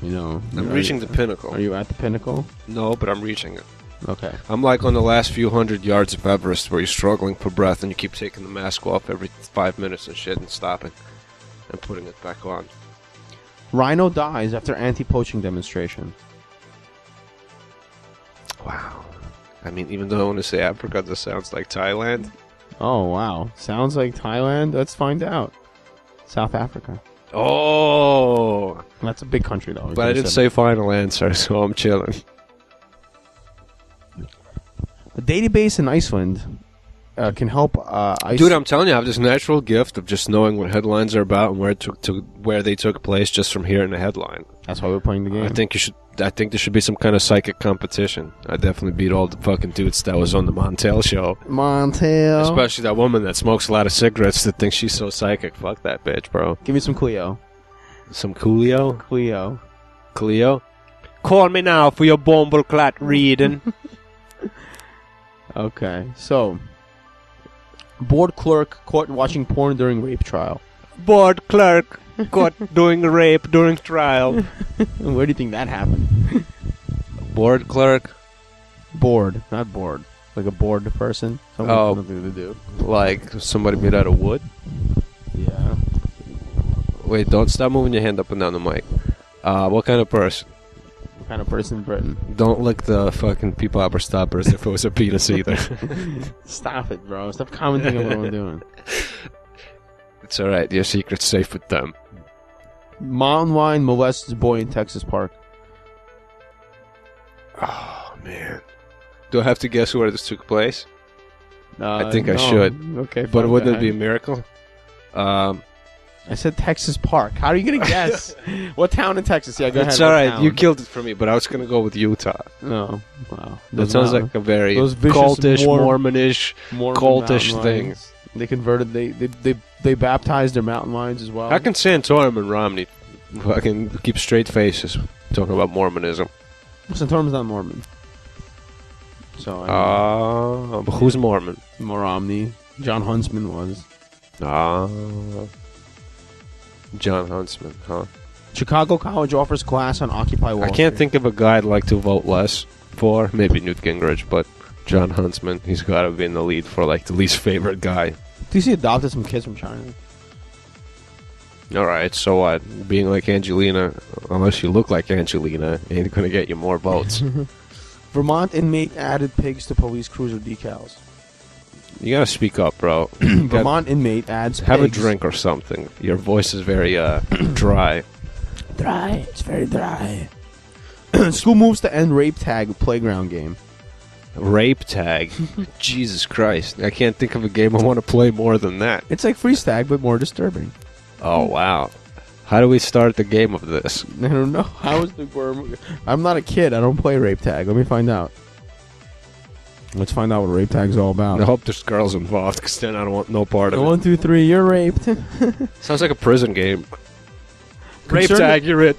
You know, I'm reaching the pinnacle. Are you at the pinnacle? No, but I'm reaching it. Okay. I'm like on the last few hundred yards of Everest where you're struggling for breath and you keep taking the mask off every 5 minutes and shit and stopping and putting it back on. Rhino dies after anti-poaching demonstration. Wow. I mean, even though I want to say Africa, this sounds like Thailand. Oh, wow. Sounds like Thailand. Let's find out. South Africa. Oh! That's a big country, though. But I didn't say final answer, so I'm chilling. A database in Iceland can help Dude, I'm telling you, I have this natural gift of just knowing what headlines are about and where they took place just from hearing the headline. That's why we're playing the game. I think there should be some kind of psychic competition. I definitely beat all the fucking dudes that was on the Montel show. Montel. Especially that woman that smokes a lot of cigarettes that thinks she's so psychic. Fuck that bitch, bro. Give me some Cleo. Some Coolio? Cleo. Call me now for your bumbleclat reading. Okay, so board clerk caught watching porn during rape trial. Board clerk caught doing rape during trial. Where do you think that happened? Board clerk? Bored, not bored. Like a bored person. Oh. Nothing to do. Like somebody made out of wood? Yeah. Wait, don't stop moving your hand up and down the mic. What kind of person? What kind of person in Britain? Don't lick the fucking people stoppers if it was a penis either. Stop it, bro. Stop commenting on what I'm doing. It's alright, your secret's safe with them. Mountain lion molests boy in Texas park. Oh, man. Do I have to guess where this took place? I think I no. should. Okay, But fine, wouldn't go it be a ahead. miracle? I said Texas park. How are you going to guess? What town in Texas? Yeah, go ahead. It's what alright, town? you killed it for me, but I was gonna go with Utah. No. Wow. That sounds like a very those vicious cultish, Mormonish, Mormon cultish mountain thing. lions. They converted. They baptized their mountain lions as well. How can Santorum and Romney fucking keep straight faces talking about Mormonism? Santorum's not Mormon. So But who's Mormon? Romney. John Huntsman was. John Huntsman, huh? Chicago College offers class on Occupy Wall I can't Street. think of a guy I'd like to vote less for. Maybe Newt Gingrich, but John Huntsman, he's got to be in the lead for like the least favorite guy. DC adopted some kids from China. Alright, so what? Being like Angelina, unless you look like Angelina, ain't gonna get you more votes. Vermont inmate added pigs to police cruiser decals. You gotta speak up, bro. Vermont inmate adds Have a pigs. drink or something. Your voice is very dry. Dry. It's very dry. School moves to end rape tag playground game. Rape tag. Jesus Christ. I can't think of a game I want to play more than that. It's like freeze tag, but more disturbing. Oh, wow. How do we start the game of this? I don't know. How is the worm? I'm not a kid. I don't play rape tag. Let me find out. Let's find out what rape tag's all about. I hope there's girls involved, because then I don't want no part of it. 1, 2, 3. You're raped. Sounds like a prison game. Rape Concerned- tag, you're it.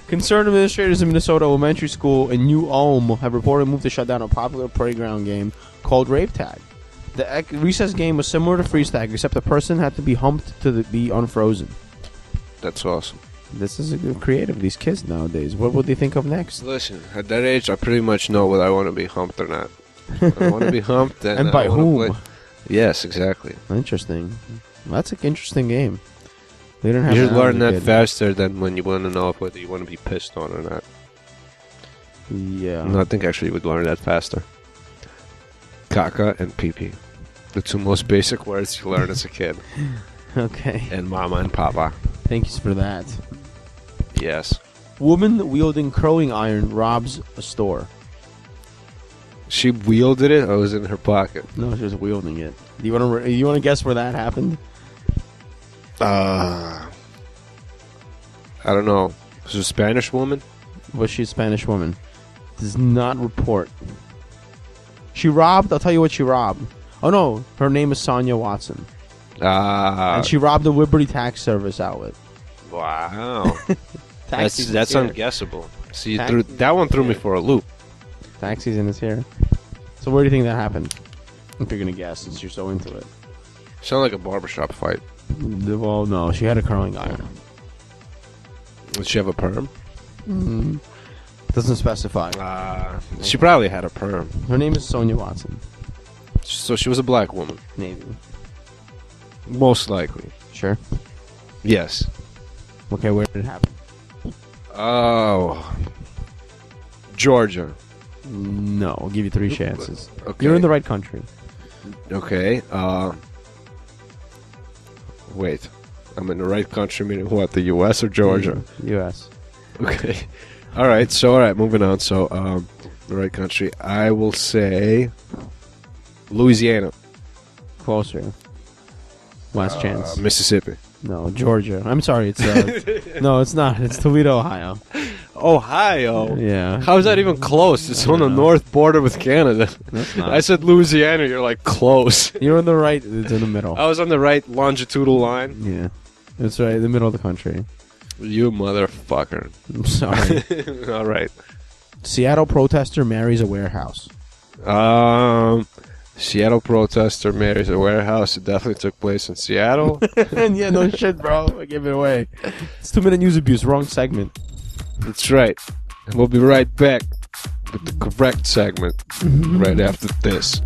Concerned administrators in Minnesota Elementary School in New Ulm have reported a move to shut down a popular playground game called rape tag. The recess game was similar to freeze tag, except the person had to be humped to be unfrozen. That's awesome. This is a good creative. These kids nowadays. What would they think of next? Listen, at that age, I pretty much know whether I want to be humped or not. I want to be humped, and And by I wanna whom? play. Yes, exactly. Interesting. That's an interesting game. They didn't have You should that when I learn was a that kid. faster than when you want to know whether you want to be pissed on or not. Yeah. No, I think actually you would learn that faster. Caca and pee-pee. The two most basic words you learn as a kid. Okay. And mama and papa. Thank you for that. Yes. Woman wielding curling iron robs a store. She wielded it or was it in her pocket? No, she was wielding it. Do you want to guess where that happened? I don't know. Was it a Spanish woman? Was she a Spanish woman? Does not report. She robbed. I'll tell you what she robbed. Oh no, her name is Sonia Watson, and she robbed the Liberty Tax Service outlet. Wow. Tax that's season is here. unguessable. See, Tax that one threw me season. for a loop. Tax season is here. So where do you think that happened? If you're gonna guess, since you're so into it. Sound like a barbershop fight. Well, no, she had a curling iron. Did she have a perm? Doesn't specify. She probably had a perm. Her name is Sonia Watson. So she was a black woman. Maybe. Most likely. Sure. Yes. Okay, where did it happen? Oh. Georgia. No, I'll give you 3 chances. Okay. You're in the right country. Okay. Wait. I'm in the right country, meaning what? The U.S. or Georgia? U.S. Okay. All right, moving on. So, the right country. I will say Louisiana. Closer. Last chance. Mississippi. No, Georgia. I'm sorry. It's no, it's not. It's Toledo, Ohio. Ohio? Yeah. How is that even close? It's on the north border with Canada. That's not. I said Louisiana, you're like close. You're on the right. It's in the middle. I was on the right longitudinal line. Yeah. That's right. The middle of the country. You motherfucker. I'm sorry. All right. Seattle protester marries a warehouse. Seattle protester marries a warehouse. It definitely took place in Seattle. And yeah, no shit, bro. I gave it away. It's 2-minute news abuse. Wrong segment. That's right. And we'll be right back with the correct segment right after this.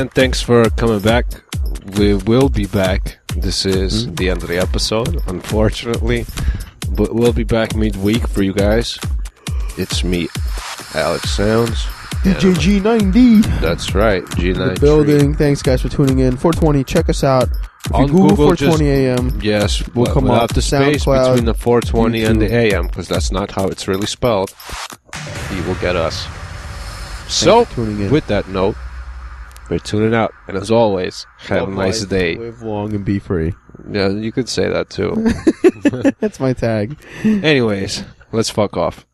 again, thanks for coming back. We will be back. This is the end of the episode, unfortunately. But we'll be back midweek for you guys. It's me, Alex Sounds. DJ.G9D. That's right, G9D. The building. Thanks, guys, for tuning in. 420, check us out. If you Google 420 AM, yes, we'll come without up. the space SoundCloud, between the 420 YouTube. and the AM, because that's not how it's really spelled. You will get us. So, for tuning in. with that note, we're tuning out. And as always, have a nice day. Live long and be free. Yeah, you could say that too. That's my tag. Anyways, let's fuck off.